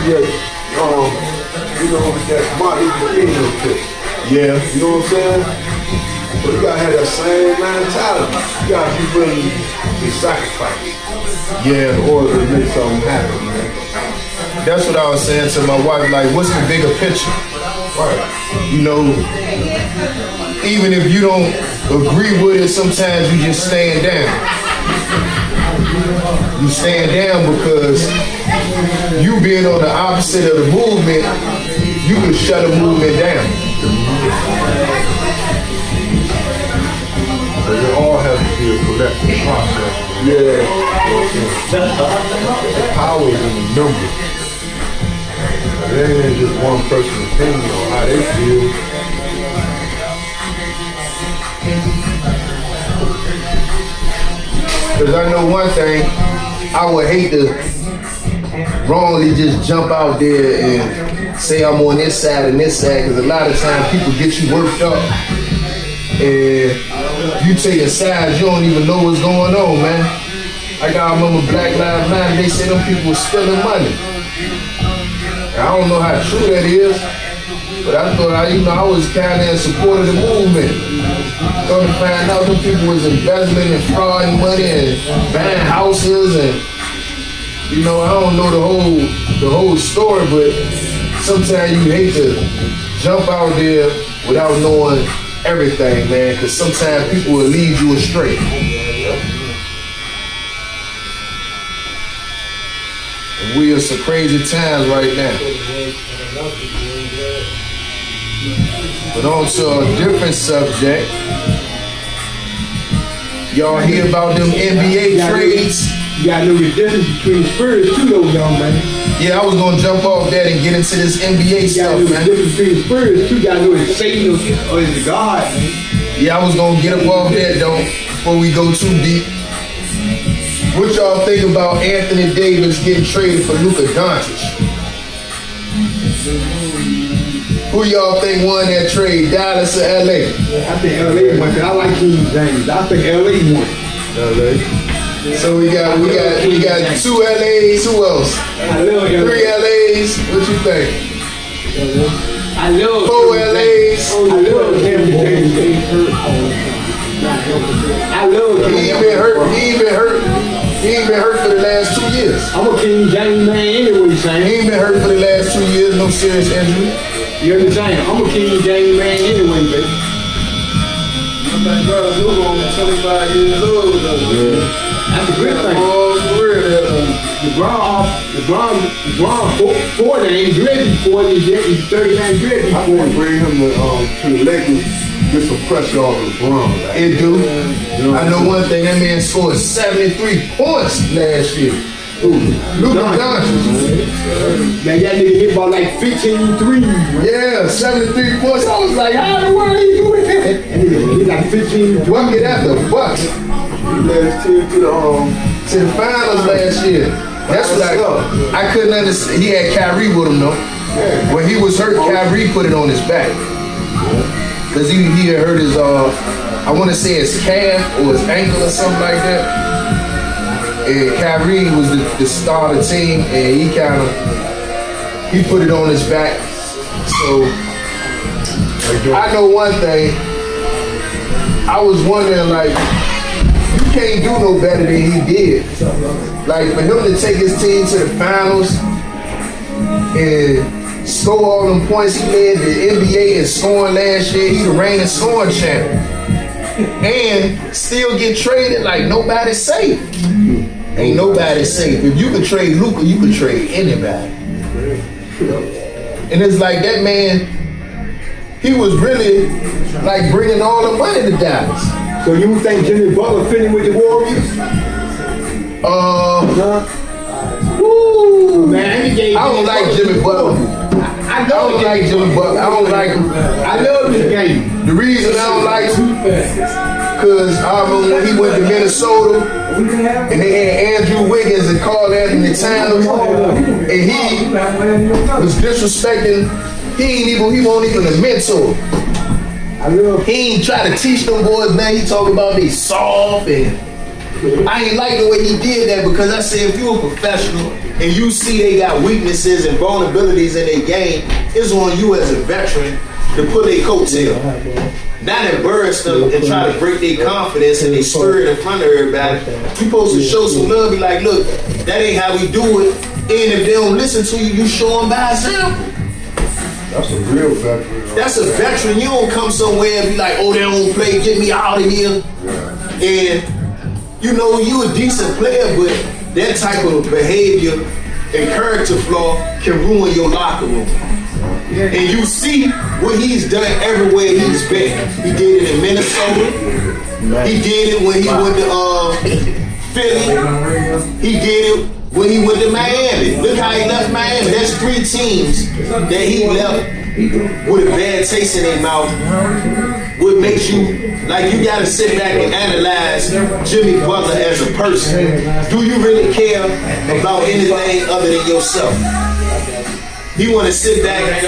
that Martin Luther King took. Yeah. You know what I'm saying? But you gotta have that same mentality. You gotta be willing to sacrifice. Yeah. In order to make something happen, man. That's what I was saying to my wife, like, what's the bigger picture? Right. Even if you don't agree with it, sometimes you just stand down. You stand down because you being on the opposite of the movement, you can shut a movement down. But it all has to be a collective process. Yeah. The power is in the numbers. It ain't just one person's opinion on how they feel. Because I know one thing, I would hate to wrongly just jump out there and say I'm on this side and this side, because a lot of times people get you worked up and you take a side, you don't even know what's going on, man. Like I remember Black Lives Matter, they said them people were stealing money. I don't know how true that is, but I thought I was kind of in support of the movement. Come to find out them people was embezzling and frauding money and buying houses and I don't know the whole story, but sometimes you hate to jump out there without knowing everything, man, because sometimes people will lead you astray. And we are some crazy times right now. But on to a different subject. Y'all hear about them NBA trades? You gotta know the difference between spirits too, though, young man. Yeah, I was gonna jump off that and get into this NBA stuff, You gotta know man. the difference between spirits too. You gotta know it's Satan or it's God, man. Yeah, I was gonna get up off that though before we go too deep. What y'all think about Anthony Davis getting traded for Luka Doncic? Who y'all think won that trade, Dallas or LA? I think LA won. I like King James. I think LA won. LA. So we got two LAs. Who else? I love LA. 3 LAs. What you think? I love 4 LAs. I love Anthony Davis. I love He ain't been hurt. He ain't been hurt for the last 2 years. I'm a King James man anyway, Sam. He ain't been hurt for the last 2 years. No serious injury. You understand? I'm a King James man anyway, baby. My brother, Luke only 25 years old, though. Yeah. That's a good thing. Oh, for real, LeBron 40 ain't ready for it. He's 39 ready I for want to it. bring him to the Lakers, get some pressure off LeBron. Like, It do. I know one thing. That man scored 73 points last year. Luka Doncic. Man, that nigga hit about like 15 threes. Yeah, 73 points. I was like, how in the world are you doing that? That nigga hit like 15 Bucket after bucket. he led his team To the finals last year. That's what I couldn't understand. He had Kyrie with him though. When he was hurt, Kyrie put it on his back. Cause he had hurt his I want to say his calf or his ankle or something like that. And Kyrie was the star of the team, and he put it on his back. So I know one thing. I was wondering, like, you can't do no better than he did. Like for him to take his team to the finals and score all them points, he led the NBA in scoring last year. He the reigning scoring champion. And still get traded like nobody's safe. Ain't nobody safe. If you could trade Luka, you could trade anybody. And it's like that man, he was really like bringing all the money to Dallas. So you think Jimmy Butler fitting with the Warriors? Woo, Man, he gave I don't like Jimmy Butler. I I don't like Jimmy Butler. I don't like him. I love this game. The reason I don't like him, because I remember when he went to Minnesota and they had Andrew Wiggins and Carl Anthony Towns, and he was disrespecting. He won't even a mentor. He ain't try to teach them boys, man. He talk about they soft, and I ain't like the way he did that, because I said if you a professional and you see they got weaknesses and vulnerabilities in their game, it's on you as a veteran to put their coattail. Not embarrass them and try to break their confidence and their spirit in front of everybody. You supposed to show some love, be like, look, that ain't how we do it. And if they don't listen to you, you show them by example. That's a real veteran. That's a veteran. You don't come somewhere and be like, oh, they don't play, get me out of here. And you know, you a decent player, but that type of behavior and character flaw can ruin your locker room. And you see what he's done everywhere he's been. He did it in Minnesota. He did it when he went to Philly. He did it when he went to Miami. Look how he left Miami. That's 3 teams that he left with a bad taste in their mouth. What makes you, like, you gotta sit back and analyze Jimmy Butler as a person. Do you really care about anything other than yourself? He wanna sit back and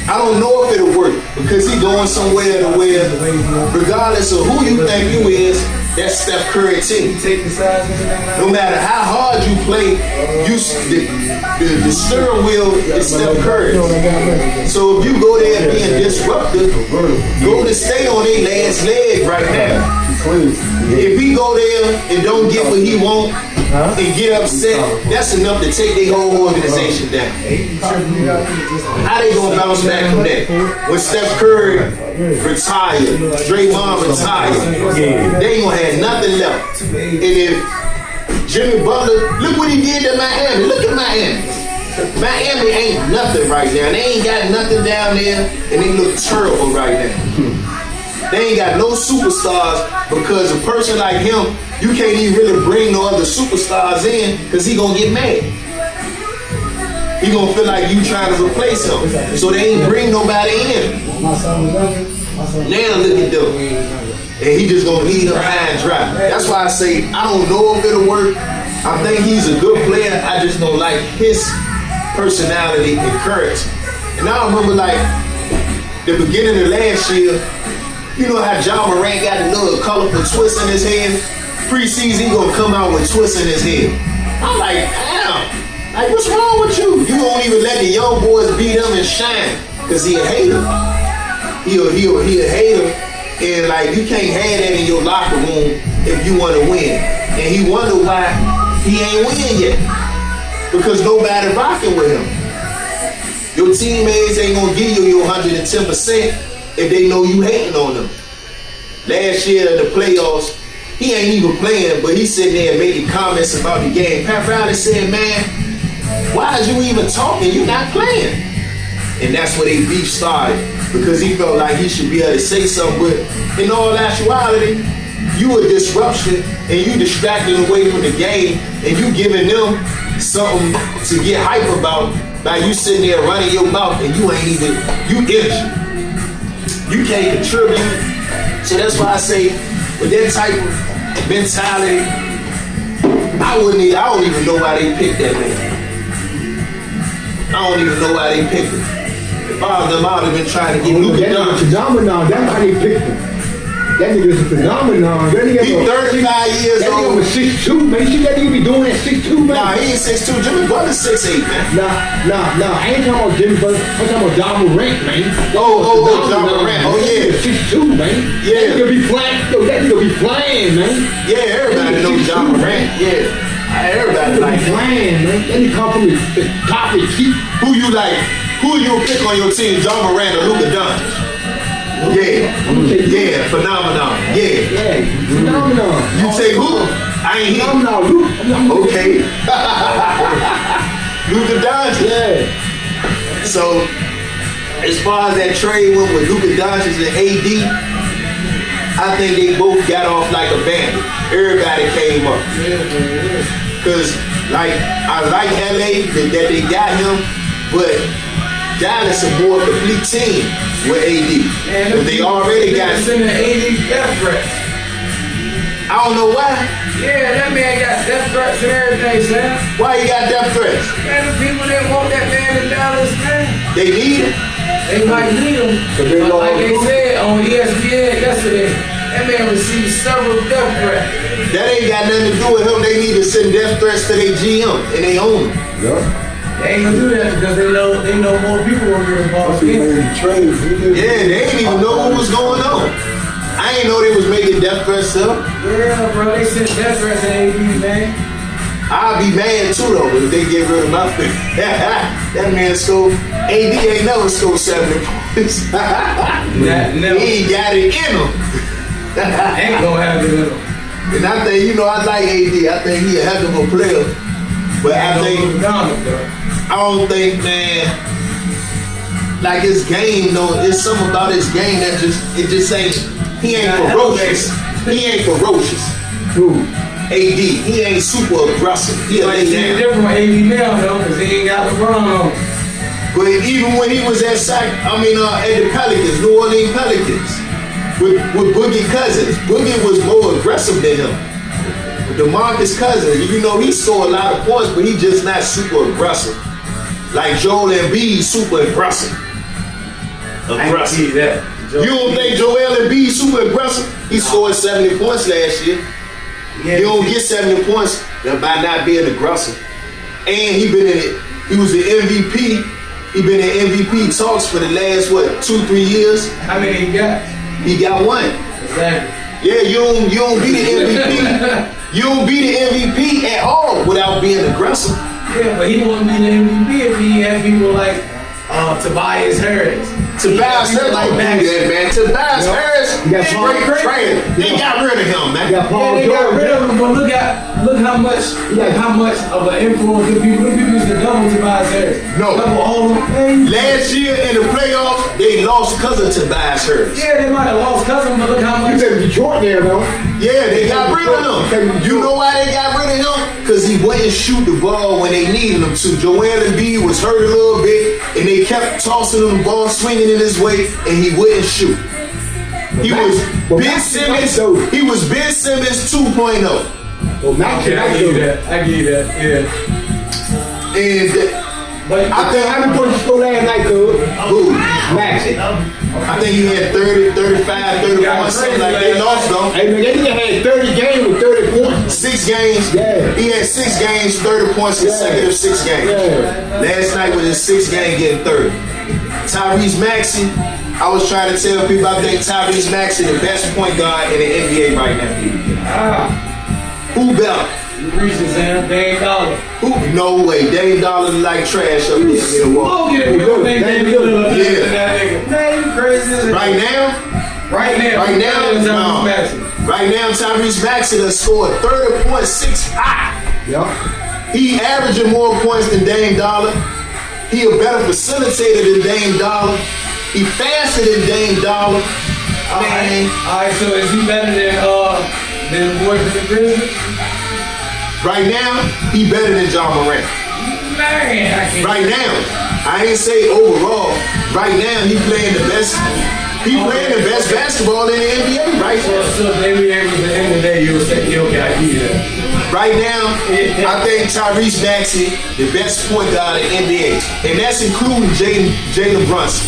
I don't know if it'll work, because he going somewhere to where, regardless of who you think you is, that's Steph Curry team. No matter how hard you play, the steering wheel is Steph Curry. So if you go there being disruptive, go to stay on their last leg right now. If he go there and don't get what he want and get upset, that's enough to take their whole organization down. How they gonna bounce back from that? When Steph Curry retired, Draymond retired, they ain't gonna have nothing left. And if Jimmy Butler, look what he did to Miami. Look at Miami. Miami ain't nothing right now. They ain't got nothing down there, and they look terrible right now. They ain't got no superstars, because a person like him, you can't even really bring no other superstars in, because he gonna get mad. He gonna feel like you trying to replace him. So they ain't bring nobody in. Now look at them. And he just gonna leave them high and dry. That's why I say I don't know if it'll work. I think he's a good player. I just don't like his personality and courage. And I remember, like, the beginning of last year, you know how John Morant got a little colorful twist in his head? Preseason, he gonna come out with twists in his head. I'm like, damn, like, what's wrong with you? You won't even let the young boys beat him and shine, because he a hater. He a hater, and like, you can't have that in your locker room if you want to win. And he wonder why he ain't win yet, because nobody rocking with him. Your teammates ain't gonna give you your 110% if they know you hating on them. Last year in the playoffs, he ain't even playing, but he sitting there and making comments about the game. Pat Riley said, man, why is you even talking? You not playing. And that's where they beef started, because he felt like he should be able to say something. But in all actuality, you a disruption, and you distracting away from the game, and you giving them something to get hype about. Like, you sitting there running your mouth, and you ain't even, you injured. You can't contribute. So that's why I say, with that type of mentality, I don't even know why they picked that man. I don't even know why they picked him. If I was them, I would have been trying to get Luka done. Phenomenon, that's how they picked him. That nigga is a phenomenon. That nigga He 35 years that nigga old. was 6'2", man. You see that nigga be doing that 6'2", man? Nah, he ain't 6'2". Jimmy Butler's 6'8", man. Nah. I ain't talking about Jimmy Butler. I'm talking about John Morant, man. John Morant. Oh, yeah. 6'2", man. Yeah. That nigga be flying. Yo, that nigga be flying, man. Yeah, everybody knows John Morant. Yeah. Everybody like him. flying, man. That nigga come from the top of the key. Who you like? Who you pick on your team, John Morant or Luka Doncic? Yeah, phenomenon. Yeah. Phenomenon. You say who? I ain't here. Phenomenon. Okay. Luka Doncic. Yeah. So, as far as that trade went with Luka Doncic and AD, I think they both got off like a bandit. Everybody came up. Cause I like LA that they got him, but Dallas a more complete team with AD. Cause they already got sending AD death threats. I don't know why. Yeah, that man got death threats and everything, Sam. Why he got death threats? Man, the people that want that man in Dallas, man, They need him. they might need him. But like they said on ESPN yesterday, that man received several death threats. That ain't got nothing to do with him. They need to send death threats to their GM and they own him. They ain't gonna do that because they know more people will get involved. Yeah, they ain't even know what was going on. I ain't know they was making death threats to him. Yeah, bro, they sent death threats to AD, man. I'll be mad too though if they get rid of my pick. That man scored. AD ain't never scored 70 points. Never. He ain't got it in him. Ain't gonna have it in them. And I think, I like AD. I think he a heck of a player. But I don't think, man, like his game, it's something about his game that it just ain't, he ain't ferocious. He ain't ferocious. Who? AD, he ain't super aggressive. He a lay He's down. different from AD now, though, because he ain't got LeBron on. But even when he was at at the Pelicans, New Orleans Pelicans, with Boogie Cousins, Boogie was more aggressive than him. DeMarcus Cousins, he scored a lot of points, but he just not super aggressive. Like Joel Embiid, super aggressive. I see that. You don't think Joel Embiid super aggressive? He scored 70 points last year. Yeah, You don't get 70 points by not being aggressive. And he was the MVP. He been in MVP talks for the last 2-3 years. How many he got? He got one. Exactly. Yeah, you don't be the MVP. You don't be the MVP at all without being aggressive. Yeah, but he wouldn't be the MVP if he had people like Tobias Harris. Tobias Harris don't do that, man. Tobias Harris, You got Paul straight trash. They got rid of him, man. You got Paul They got George. rid of him, but look how much of an influence the people used to double Tobias Harris. No. Double all of them. Last year in the playoffs, they lost because of Tobias Harris. Yeah, they might have lost Cousins, but look how You much. said Detroit there, though. Yeah, they got rid of him. You know why they got rid of him? Because he wouldn't shoot the ball when they needed him to. Joel Embiid was hurt a little bit, and they kept tossing him the ball, swinging it his way, and he wouldn't shoot. He was Ben Simmons. He was Ben Simmons 2.0. Well, Max Okay, I give you that. Yeah. And But I think how many points you scored last night, cuz? who? Max. I think he had 30, 35, 31, something like that. They lost though. Hey, man, that nigga had 30 games with 30 points. 6 games. Yeah. He had 6 games, 30 points consecutive 6 games. Yeah. Last night was his 6th game getting 30. Tyrese Maxey, I was trying to tell people I think Tyrese Maxey the best point guard in the NBA right now. Who better? you reaching, Sam. Dame Dollar. Who? No way. Dame Dollar like trash up there in Milwaukee. Look at people think Dame Dollar. Yeah. That nigga. Man, you crazy as hell. Right now, Right now. no. Right now, Tyrese Maxey done scored 30.6 high. Yeah. He averaging more points than Dame Dollar. He a better facilitator than Dame Dollar. He faster than Dame Dollar. Man, Alright, so is he better than boy from the Grizzlies? right now, he better than John Morant. Man, I can't. Right now, I ain't say overall. Right now, he playing the best. He playing the best basketball in the NBA right now. So maybe at the end of the day, you'll say, okay, I give you that. Right now, I think Tyrese Maxey the best point guard in the NBA, and that's including Jalen Brunson.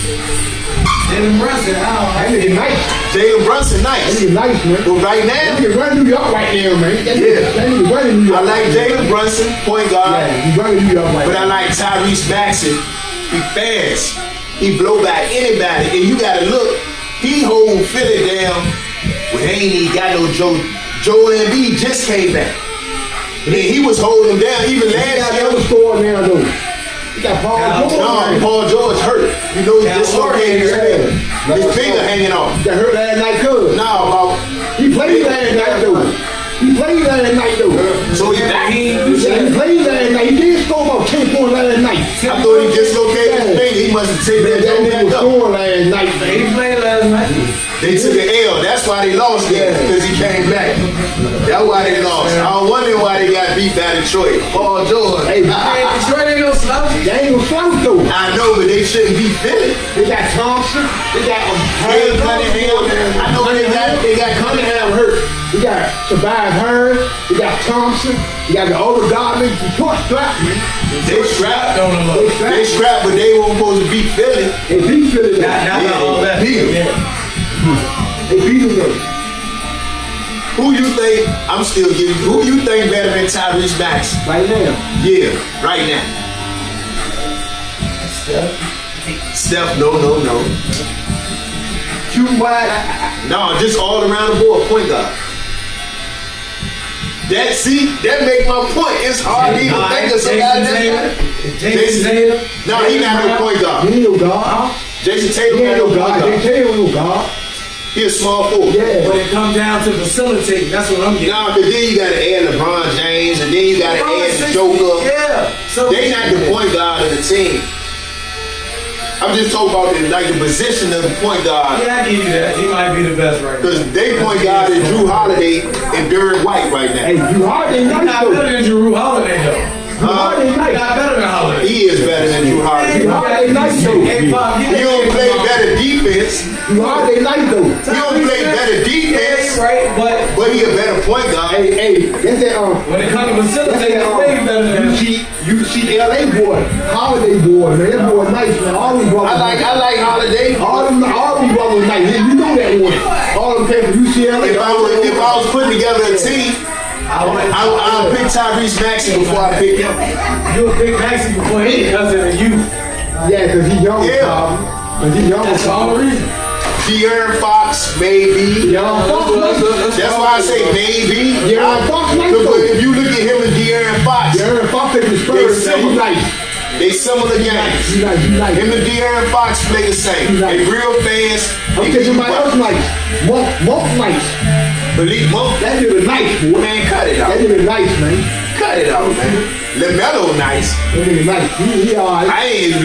Jalen Brunson, That nigga nice. Jalen Brunson, That nice. nigga nice, man. But right That now, nigga run New York right now, man. That nigga running New York. I like Jalen Brunson, point guard. Yeah, he running New York right But I now. like Tyrese Maxey. He fast. He blow by anybody. And you gotta look, he hold Philly down when they ain't even got no Joel Embiid just came back. And he was holding him down even He got last the year. other store now, though. He got Paul George. No, Paul George hurt. You know, he dislocated his finger. His finger hanging off. He got hurt last night, cuz. No, He played last night, though. He played last night, though. so he back. Yeah, he played last night. He did score about 10 points last night. I thought he dislocated his finger. He must have taken That that nigga was back up. scoring last night, man. he played last night. They took an L. That's why they lost there, because he came back. That's why they lost. I don't wonder why they got beat by Detroit. Paul George. Hey, Detroit ain't no slouch. they ain't no slouch, though. I know, but they shouldn't be Philly. They got Thompson. They got Cunningham. I know they got Cunningham hurt. We got Tobias Hearn. We got Thompson. We got the older Godwin. Detroit strapped, man. They strapped. Don't know. They strapped, but they weren't supposed to beat Philly. They beat Philly. Not all that. Beat 'em. They beat them, though. Who you think? I'm still giving. Who you think better than Tyrese Maxey? Right now. Yeah, right now. Steph, no. Q-wide. No, just all around the board, point guard. That make my point. It's hard to even think of somebody that. Jason Tatum. No, he not no point guard. He ain't no God. Jason He Tatum ain't not no no point God. guard. They tell you no God. He a small forward. Yeah. But it comes down to facilitating. That's what I'm getting. No, because then you got to add LeBron James, and then you got to add the Joker. Yeah. So They not the point guard of the team. I'm just talking about the position of the point guard. Yeah, I give you that. He might be the best right now. Because they point guard is Drew Holiday and Derek White right Hey, now. you hard ain't He's nice, not though. better than Drew Holiday, though. You hard ain't He's nice. not better than Holiday. He is better than Drew Holiday. You hard ain't nice, though. Hey, Bob, He don't play better defense. You hard ain't nice, though. He don't play better Yeah, defense, right, but but he a better point guard. Hey, that's that, when it comes to facilitating, he's way better than him. UCLA boy, Holiday boy, man. That boy nice, man. All these brothers. I like Holiday. All these brothers nice. You know that one. All of them came from UCLA. If I was putting together a team, I'll pick Tyrese Maxey before I pick him. You'll pick Maxey before him because of the youth. Yeah, because he young. Yeah. Because he young. That's the only reason. De'Aaron Fox, maybe. Young Fox, nice. That's why I say maybe. De'Aaron Fox, nice, But though. if you look at him and De'Aaron Fox, De'Aaron Fox taking the Spurs, man. He nice. they similar games. He nice. He nice. Him and De'Aaron Fox play the same. They real fast. I'm They taking keep somebody else up. nice. Monk nice. Malik Monk, That nigga nice, boy. man, cut it That out. nigga nice, man. Cut it out, man. LaMelo nice. That nigga nice. He alright. I ain't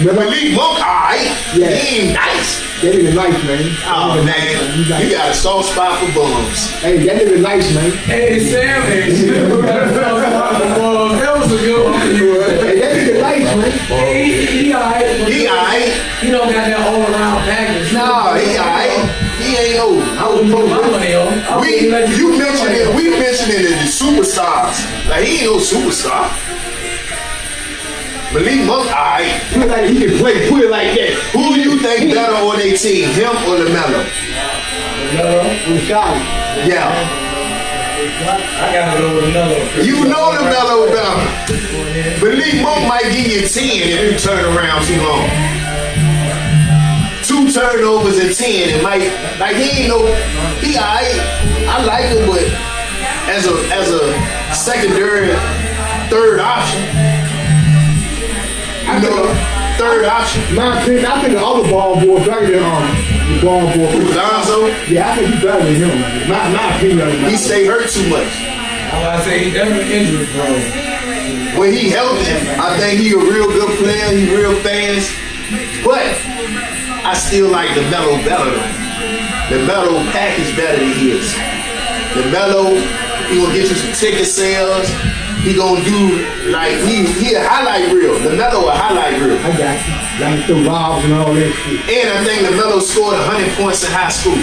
Malik Monk, alright. Yeah. He ain't nice. That nigga nice, man. Oh That nigga man, nice, He you nice. got a soft spot for bums. Hey, that nigga nice, man. Hey, Sam, that was a good one. Hey, that nigga nice, man. He alright. He alright. He don't got that all-around package. Nah, he alright. He ain't old. I wouldn't put my money on him. I We wouldn't let you put my mentioned money it. on him. We mentioned it as the superstars. Like he ain't no superstar. Malik Monk, alright. Put it like he can play. Put it like that. Who do you think better on their team, him or LaMelo? I'm sorry. Yeah, I gotta go with another one. you know LaMelo better. Malik Monk might give you 10 if you turn around too long. 2 turnovers and 10, it might like he ain't no he alright. I like him, but as a secondary, third option. You know, third option. My opinion, I think the other ball boy better than the ball boy. Lonzo, Yeah, I think he better than him. My opinion. he stay hurt too much. I gotta say, he definitely injury prone. When he healthy, I think he a real good player. He real fast, but I still like LaMelo better. LaMelo package better than his. LaMelo, he gonna get you some ticket sales. He gonna do like he a highlight reel. LaMelo a highlight reel. I got you. Like the robs and all that shit. And I think LaMelo scored 100 points in high school.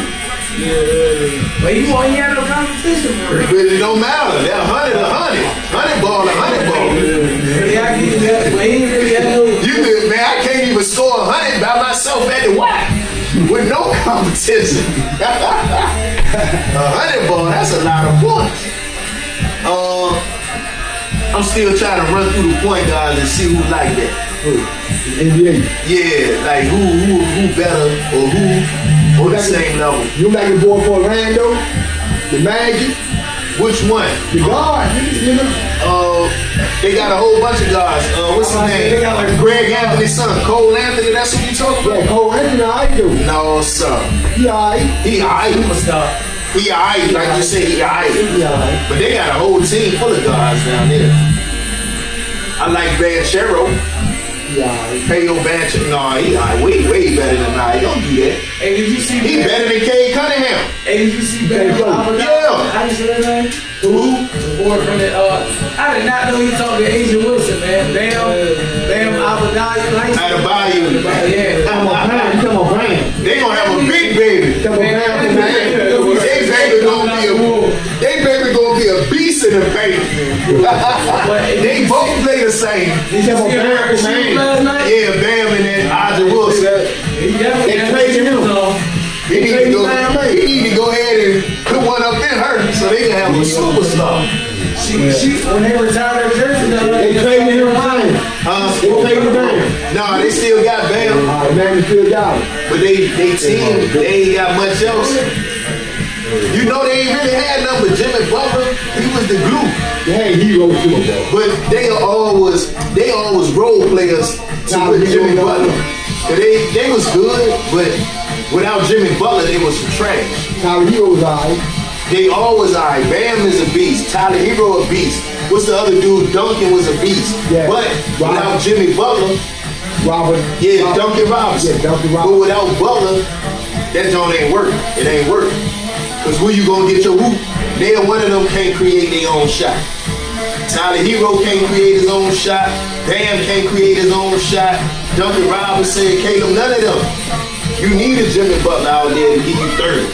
But he had no competition for it. But it don't matter. That 100 ball. Yeah, I give you that. But he ain't really had no. You could, man, I can't even score 100 by myself at the Y. with no competition. 100 ball, that's a lot of points. I'm still trying to run through the point guards and see who like that. NBA. Yeah, like who better or who on the same level. You like your boy for Orlando? The Magic? Which one? The guard, you know? They got a whole bunch of guys. What's his name? They got like Greg Anthony's son, Cole Anthony. That's who you talking about? Yeah, Cole Anthony, I do. No, sir. He alright. He alright. He alright, like you said, he alright. He alright. But they got a whole team full of guys down there. I like Banchero. He alright. Payo Banchero. No, he alright. Way better than I. Don't do that. Hey, did you see He better than Cade Cunningham. Hey, did you see Bam? Yeah. How you say that name? Who? The boy from the, I did not know he talked to Agent Wilson, man. Bam Abadai. Adebayo. Yeah. Come on, Bam. Come on, Bam. They gonna have a big baby. Come on, Bam. They baby gonna be a beast in the paint. They both play the same. Come on, Bam. Last night? Yeah, Bam and then Aja Wilson. He definitely They traded him. He need to go ahead and put one up in her so they can have a superstar. She when they retired her jersey, They traded him Bam. They traded Bam. No, they still got Bam, Bam still got it. but they team, they ain't got much else. You know they ain't really had nothing but Jimmy Butler. He was the glue. They had heroes too, though. But they always role players to with Jimmy Butler. They was good, but without Jimmy Butler, they was some trash. Tyler Hero was alright. They always alright. Bam is a beast. Tyler Hero a beast. What's the other dude? Duncan was a beast. Yeah. But without Jimmy Butler, Duncan Robinson. Yeah, Duncan Robinson. But without Butler, that joint ain't working. It ain't working. Cause where you gonna get your hoop? Neither one of them can't create their own shot. Tyler Hero can't create his own shot. Bam can't create his own shot. Duncan Robinson, Caleb, none of them. You need a Jimmy Butler out there to give you 30.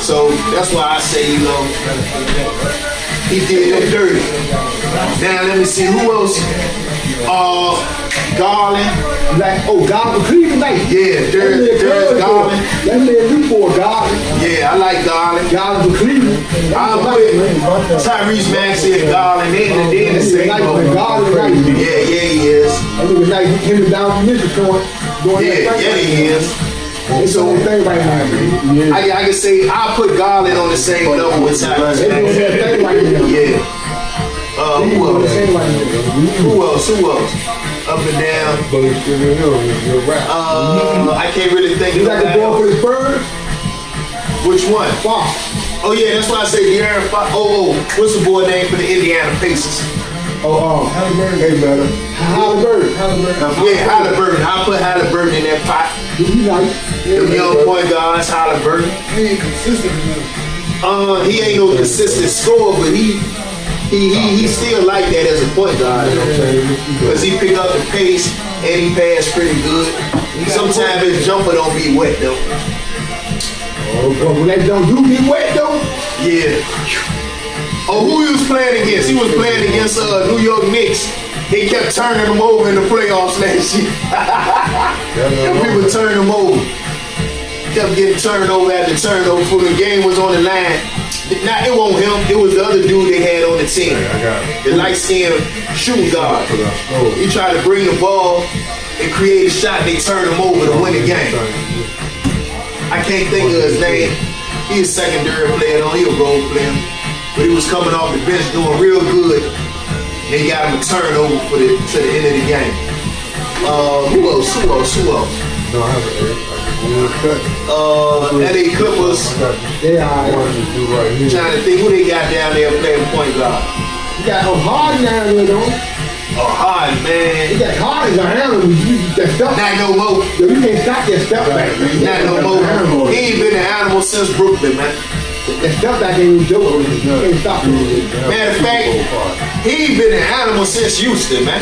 So that's why I say, he did them dirty. Now let me see who else. Garland. Like, Garland, Cleveland, like. Yeah, there's Garland. That man before Garland. Yeah, I like Garland. Garland for Cleveland. I'll put Tyrese Maxey and Garland in the same boat. Garland, right. Yeah, he is. I think it's like him down from Michigan going Yeah, he is. It's the only thing right now. Yeah. I can say I'll put Garland on the same level with Tyrese They doing Maxey. that thing right now. Yeah. Who else? Up and down. But it's still you're right. I can't really think You of like the ball for the Spurs? Which one? Fox. Oh yeah, that's why I say De'Aaron Fox. What's the boy name for the Indiana Pacers? Halliburton. Hey, man. Halliburton. Yeah, Halliburton. I'll put Halliburton in that pot. He nice. Them young point guards, Halliburton. He ain't consistent enough. He ain't no consistent scorer, but he still like that as a point guard. Because he pick up the pace and he pass pretty good. Sometimes his jumper don't be wet though. But when they don't do get wet though, Yeah. Oh, who he was playing against? He was playing against New York Knicks. He kept turning them over in the playoffs last year. People turned him over. Kept getting turned over after turnover when the game was on the line. Nah, it wasn't him. It was the other dude they had on the team. The light-skinned shooting guard. He tried to bring the ball and create a shot. They turned him over to win the game. I can't think of his name. He a secondary player, though. He a role player. But he was coming off the bench doing real good. They got him a turnover to the end of the game. Who else? No, I haven't. LA Clippers. they are. Right here. Trying to think who they got down there playing point guard. You got Harden down there though. Hard, man. You got Harden down there. That stuff. Not no more. Yo, you can't stop that stuff back, man. Not no more. He ain't been an animal since Brooklyn, man. That stuff back ain't joke. You can't stop it. Matter of fact, he ain't been an animal since Houston, man. I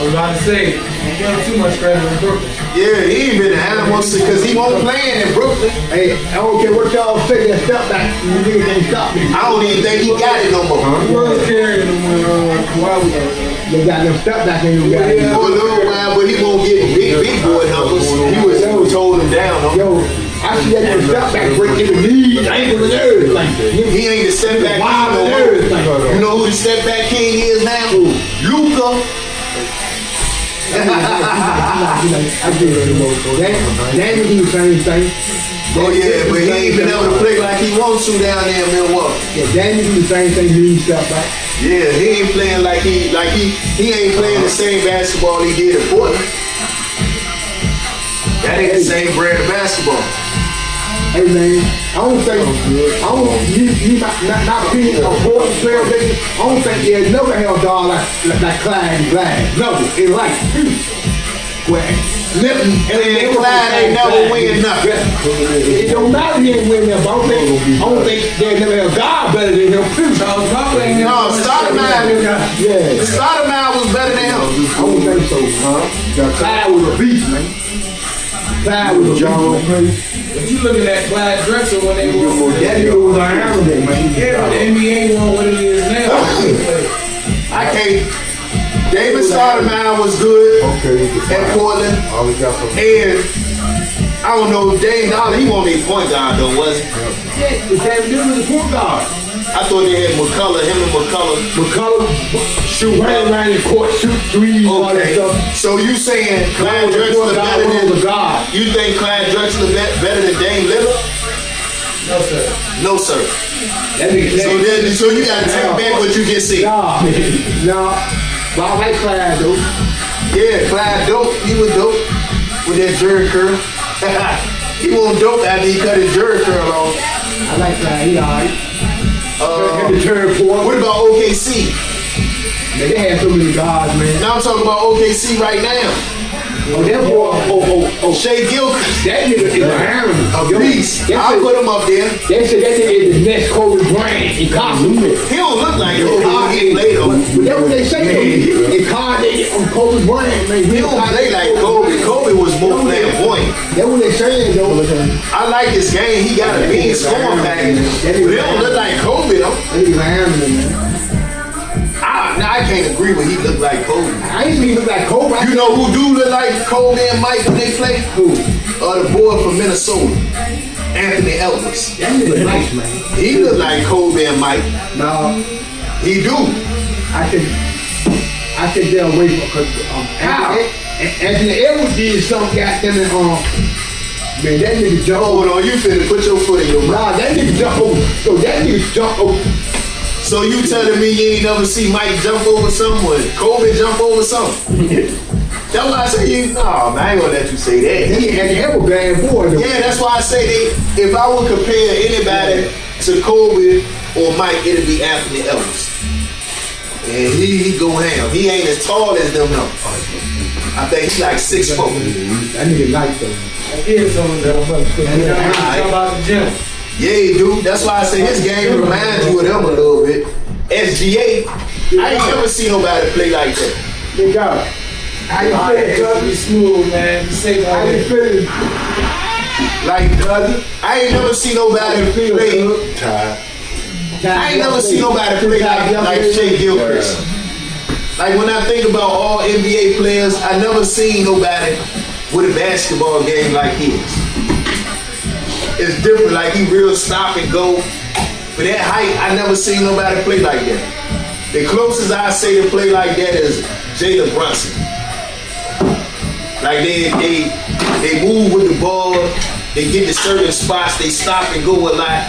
was about to say, don't give him too much credit in Brooklyn. Yeah, he ain't been an animal since because he won't play in Brooklyn. Hey, I don't care what y'all say, that stuff back, you niggas can't stop me. I don't even think he got it no more. He was carrying them when Kawhi was out. They got them stuff back in you guys. For a little while, but he won't get big boy numbers. He was Just hold him down, huh? Yo, I see that little step back break in the knees, ankle and everything. He ain't the step back Wild king and no everything. more. You know who the step back king is now? Luka. I get it, you know. So Daniel do the same thing. Oh yeah, but he ain't been able to play like he wants to down there in Milwaukee. Yeah, Daniel do the same thing. He step back. Yeah, he ain't playing like he ain't playing the same basketball he did at Portland. That ain't the same brand of basketball. Hey man, I don't think you not being a important player. I don't think they never had a dog like Clyde and Glad. Never in life. Well, and Clyde ain't never win nothing. It don't matter he ain't win that, but I don't think they never had a guy better than him. Charles Barkley ain't No, Stoudemire was better than him. I don't think so, huh? Clyde was a beast, man. Clyde was a beast. But you looking at Clyde Drexler when they were That nigga was an animal, man. yeah, the NBA won what it is now. I can't. David Stoudemire was good at Portland. And I don't know, Dame Dollar, he won't be point guard though, was he? Yeah, the same dude was a point guard. I thought they had McCullough, him and McCullough. McCullough shoot right around the court, shoot threes, all that Okay, stuff. so you saying Clyde Drexler better than God? you think Clyde Drexler better than Dame Lillard? No sir. No, sir. That nigga. So you gotta take back what you just said. Nah. But I like Clyde though. Yeah, Clyde dope. He was dope with that jerry curl. He won't dope after he cut his jerry curl off. I like Clyde. He alright. What about OKC? Man, they had so many guards, man. Now I'm talking about OKC right now. Oh, that boy, Shea Gilchrist, that nigga is an animal. a beast. I'll put him up there. They said that nigga is the next Kobe Bryant in costume. He don't look like Kobe. He played though. But that's what they say though. Incarnated on Kobe Bryant, man. He don't play like Kobe. Kobe was more flamboyant. That's what they saying though. I like his game. He got a mean scoring package. But he don't look like Kobe though. That nigga's an animal, man. I can't agree with he look like Kobe. I ain't even look like Kobe. You know who do look like Kobe and Mike when they play? Who? The boy from Minnesota, Anthony Edwards. That nigga nice, man. He look like Kobe and Mike. No, He do. I think they're away from How? Anthony Edwards did something goddamn it, man, that nigga jump over. Hold on, you finna put your foot in your mouth. Nah, that nigga jump over. So that nigga jump over. So you telling me you ain't never see Mike jump over someone, Kobe jump over something? That's why I say you. Nah, man, I ain't gonna let you say that. He had a bad boy though. Yeah, that's why I say if I would compare anybody to Kobe or Mike, it'd be Anthony Edwards. And he go ham. He ain't as tall as them though. I think he's like 6'4". That nigga nice though. I did something though. Talk about the gym. Yeah, he do. That's why I say his game reminds you of them a little bit. SGA, I ain't never seen nobody play like that. They got it. How you feeling, Be smooth, man. Be safe out How you there. feeling? Like, I ain't never seen nobody play. I ain't never seen nobody play like Shea Gilchrist. Like when I think about all NBA players, I never seen nobody with a basketball game like his. It's different, like he real stop and go. For that height, I never seen nobody play like that. The closest I say to play like that is Jalen Brunson. Like they move with the ball, they get to certain spots, they stop and go a lot.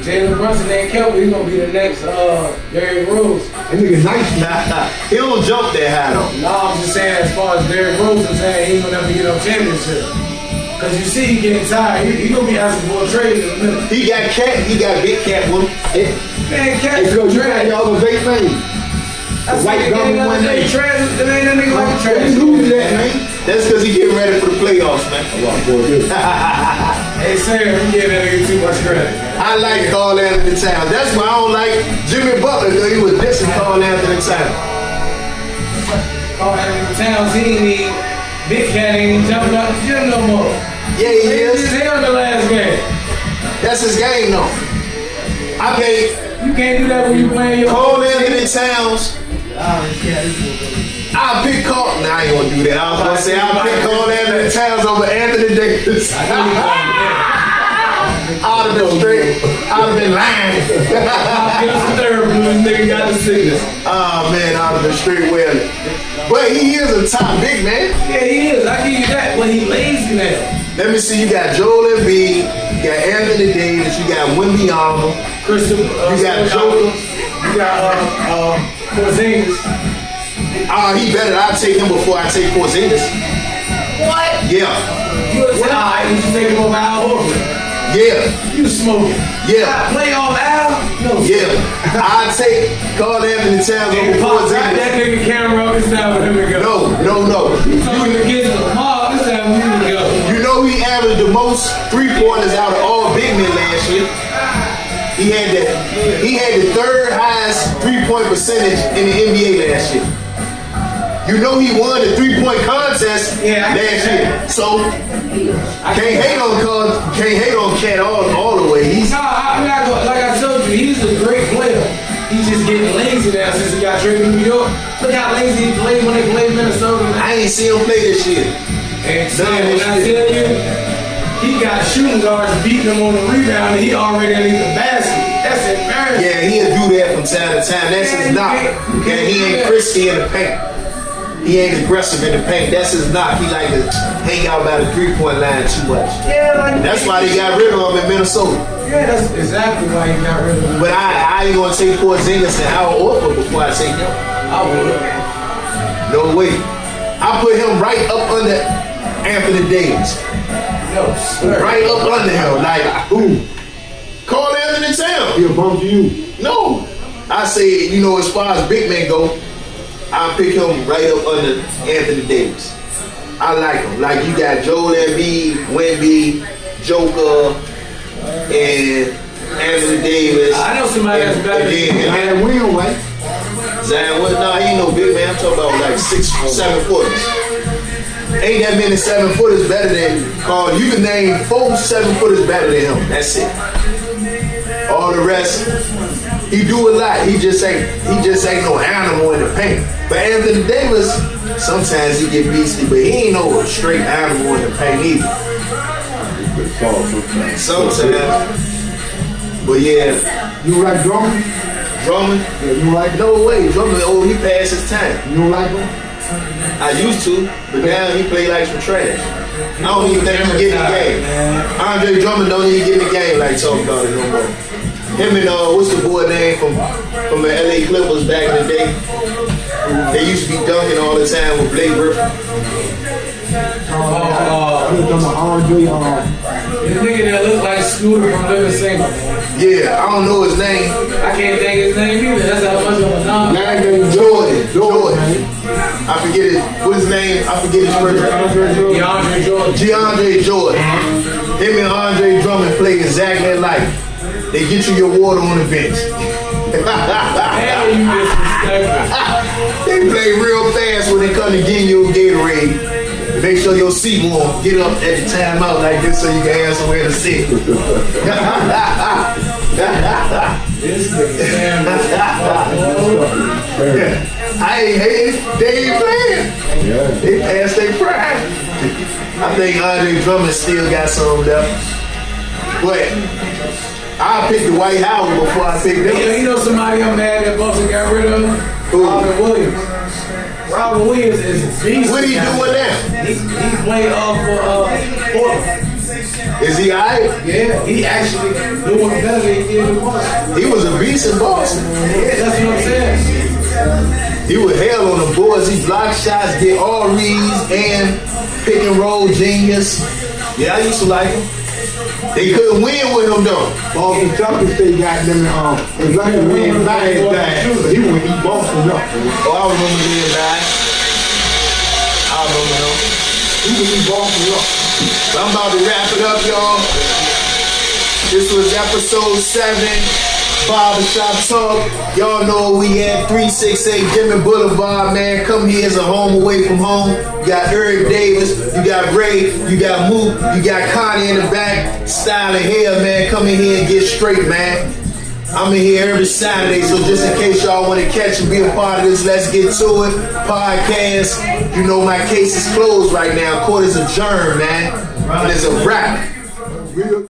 Jalen Brunson ain't careful, he's gonna be the next Derrick Rose. That nigga nice. He don't jump that high though. No, I'm just saying as far as Derrick Rose is saying, he ain't gonna never get no championship. Cause you see he getting tired, he gonna be asking for a trade in a minute. He got big cat with him. Man, Cat, So you got y'all the big thing. that's white white government government one day day. trash. It ain't that nigga like trash. Who do that, man? That's because he getting ready for the playoffs, man. Hey Sam, you giving that nigga too much credit. I like Carl Anthony Towns. That's why I don't like Jimmy Butler, because he was dissing Carl Anthony Towns. Carl Anthony Towns, he ain't even, Big Cat ain't even jumping out the gym no more. Yeah, he He is. just held the last game. That's his game, though. I can't. You can't do that when you playing your Carl Anthony Towns. I'll pick Carl. Nah, I ain't gonna do that. I was gonna say I'll pick Carl Anthony Towns over Anthony Davis. I'd have been straight. I'd have been lying. Third blue nigga got the sickness. Oh man, I'd have been straight wearing it. But he is a top big man. Yeah, he is. I give you that. But he lazy now. Let me see. You got Joel Embiid. You got Anthony Davis. You got Wembanyama. Christopher. You got Joker. You got Porzingis. He better. I'll take him before I take Porzingis. What? Yeah. You would you take him over Al Horford? Yeah. You smoking. Yeah. Playoff Al? No. Yeah. I'll take Carl Anthony Towns over Porzingis. That nigga camera this time for him to go. No. Talking against the mob, this time for him to go. You know he averaged the most 3-pointers out of all big men last year. He had the third highest 3-point percentage in the NBA last year. You know he won the 3-point contest last year. So can't hate on Cat all the way. I'm not gonna, like I told you, he's a great player. He's just getting lazy now since he got traded to New York. Look how lazy he played when they played Minnesota. I ain't seen him play this year. And so when I tell you, he got shooting guards beating him on the rebound and he already underneath the basket. That's embarrassing. Yeah, he'll do that from time to time. That's his knock. And he ain't frisky in the paint. He ain't aggressive in the paint. That's his knock. He like to hang out by the 3-point line too much. Yeah, like that's why they got rid of him in Minnesota. Yeah, that's exactly why he got rid of him. But I ain't gonna take Porzingis and Al Horford before I take him. I would. No way. I put him right up under Anthony Davis. No, sir. Right up under him. Like who? Carl Anthony Towns. He'll bump you. No. I say, as far as big men go, I'll pick him right up under Anthony Davis. I like him. Like you got Joel Embiid, Wemby, Joker, and Anthony Davis. I know somebody that's better Zion Williams, right? Zion Williams, no, he ain't no big man. I'm talking about like 6, 7 footers. Ain't that many 7 footers better than Carl. You can name 4 7 footers better than him. That's it. All the rest, he do a lot. He just ain't no animal in the paint. But Anthony Davis, sometimes he get beastly, but he ain't no straight animal in the paint either. Sometimes. But yeah. You like Drummond? Drummond? Yeah, you like No way. Drummond, he passed his time. You don't like him? I used to, but now he play like some trash. I don't even think he get in the game. Andre Drummond don't even get in the game like talking about it no more. Him and what's the boy name from the LA Clippers back in the day? They used to be dunking all the time with Blake Griffin. The nigga that look like Scooter from Living Single. Yeah, I don't know his name. I can't think his name either. That's how much of a non. Jordan. I forget it. What's his name? I forget his first name. DeAndre Jordan. Him and Andre Drummond play exactly alike. They get you your water on the bench. Hell, you disrespectful. They play real fast when they come to getting you a Gatorade. Make sure your seat warm. Get up at the time out like this so you can have somewhere to sit. This nigga I ain't hating. They ain't playing. Yeah. They passed their prime. I think Andre Drummond still got some left. But I'll pick the White Howard before I pick them. You know somebody I'm mad that Boston got rid of? Who? Robert Williams. Robert Williams is a beast. What he doing now? He played for Portland. Is he alright? Yeah, he actually doing better than he did in Boston. He was a beast in Boston. Yeah, that's what I'm saying. He was hell on the boards. He blocked shots, get all reads, and pick and roll genius. Yeah, I used to like him. They couldn't win with him though. Boston Celtics, they got them it's like a win by his dad. He wouldn't eat Boston up. Oh, I remember being back. I remember him. He would eat Boston up. I'm about to wrap it up, y'all. This was episode 7. Barbershop Talk. Y'all know we at 368 Dimon Boulevard, man. Come here as a home away from home. You got Eric Davis, you got Ray, you got Mook, you got Connie in the back. Styling hair, man. Come in here and get straight, man. I'm in here every Saturday, so just in case y'all want to catch and be a part of this Let's Get To It podcast, you know my case is closed right now. Court is adjourned, man. It is a wrap.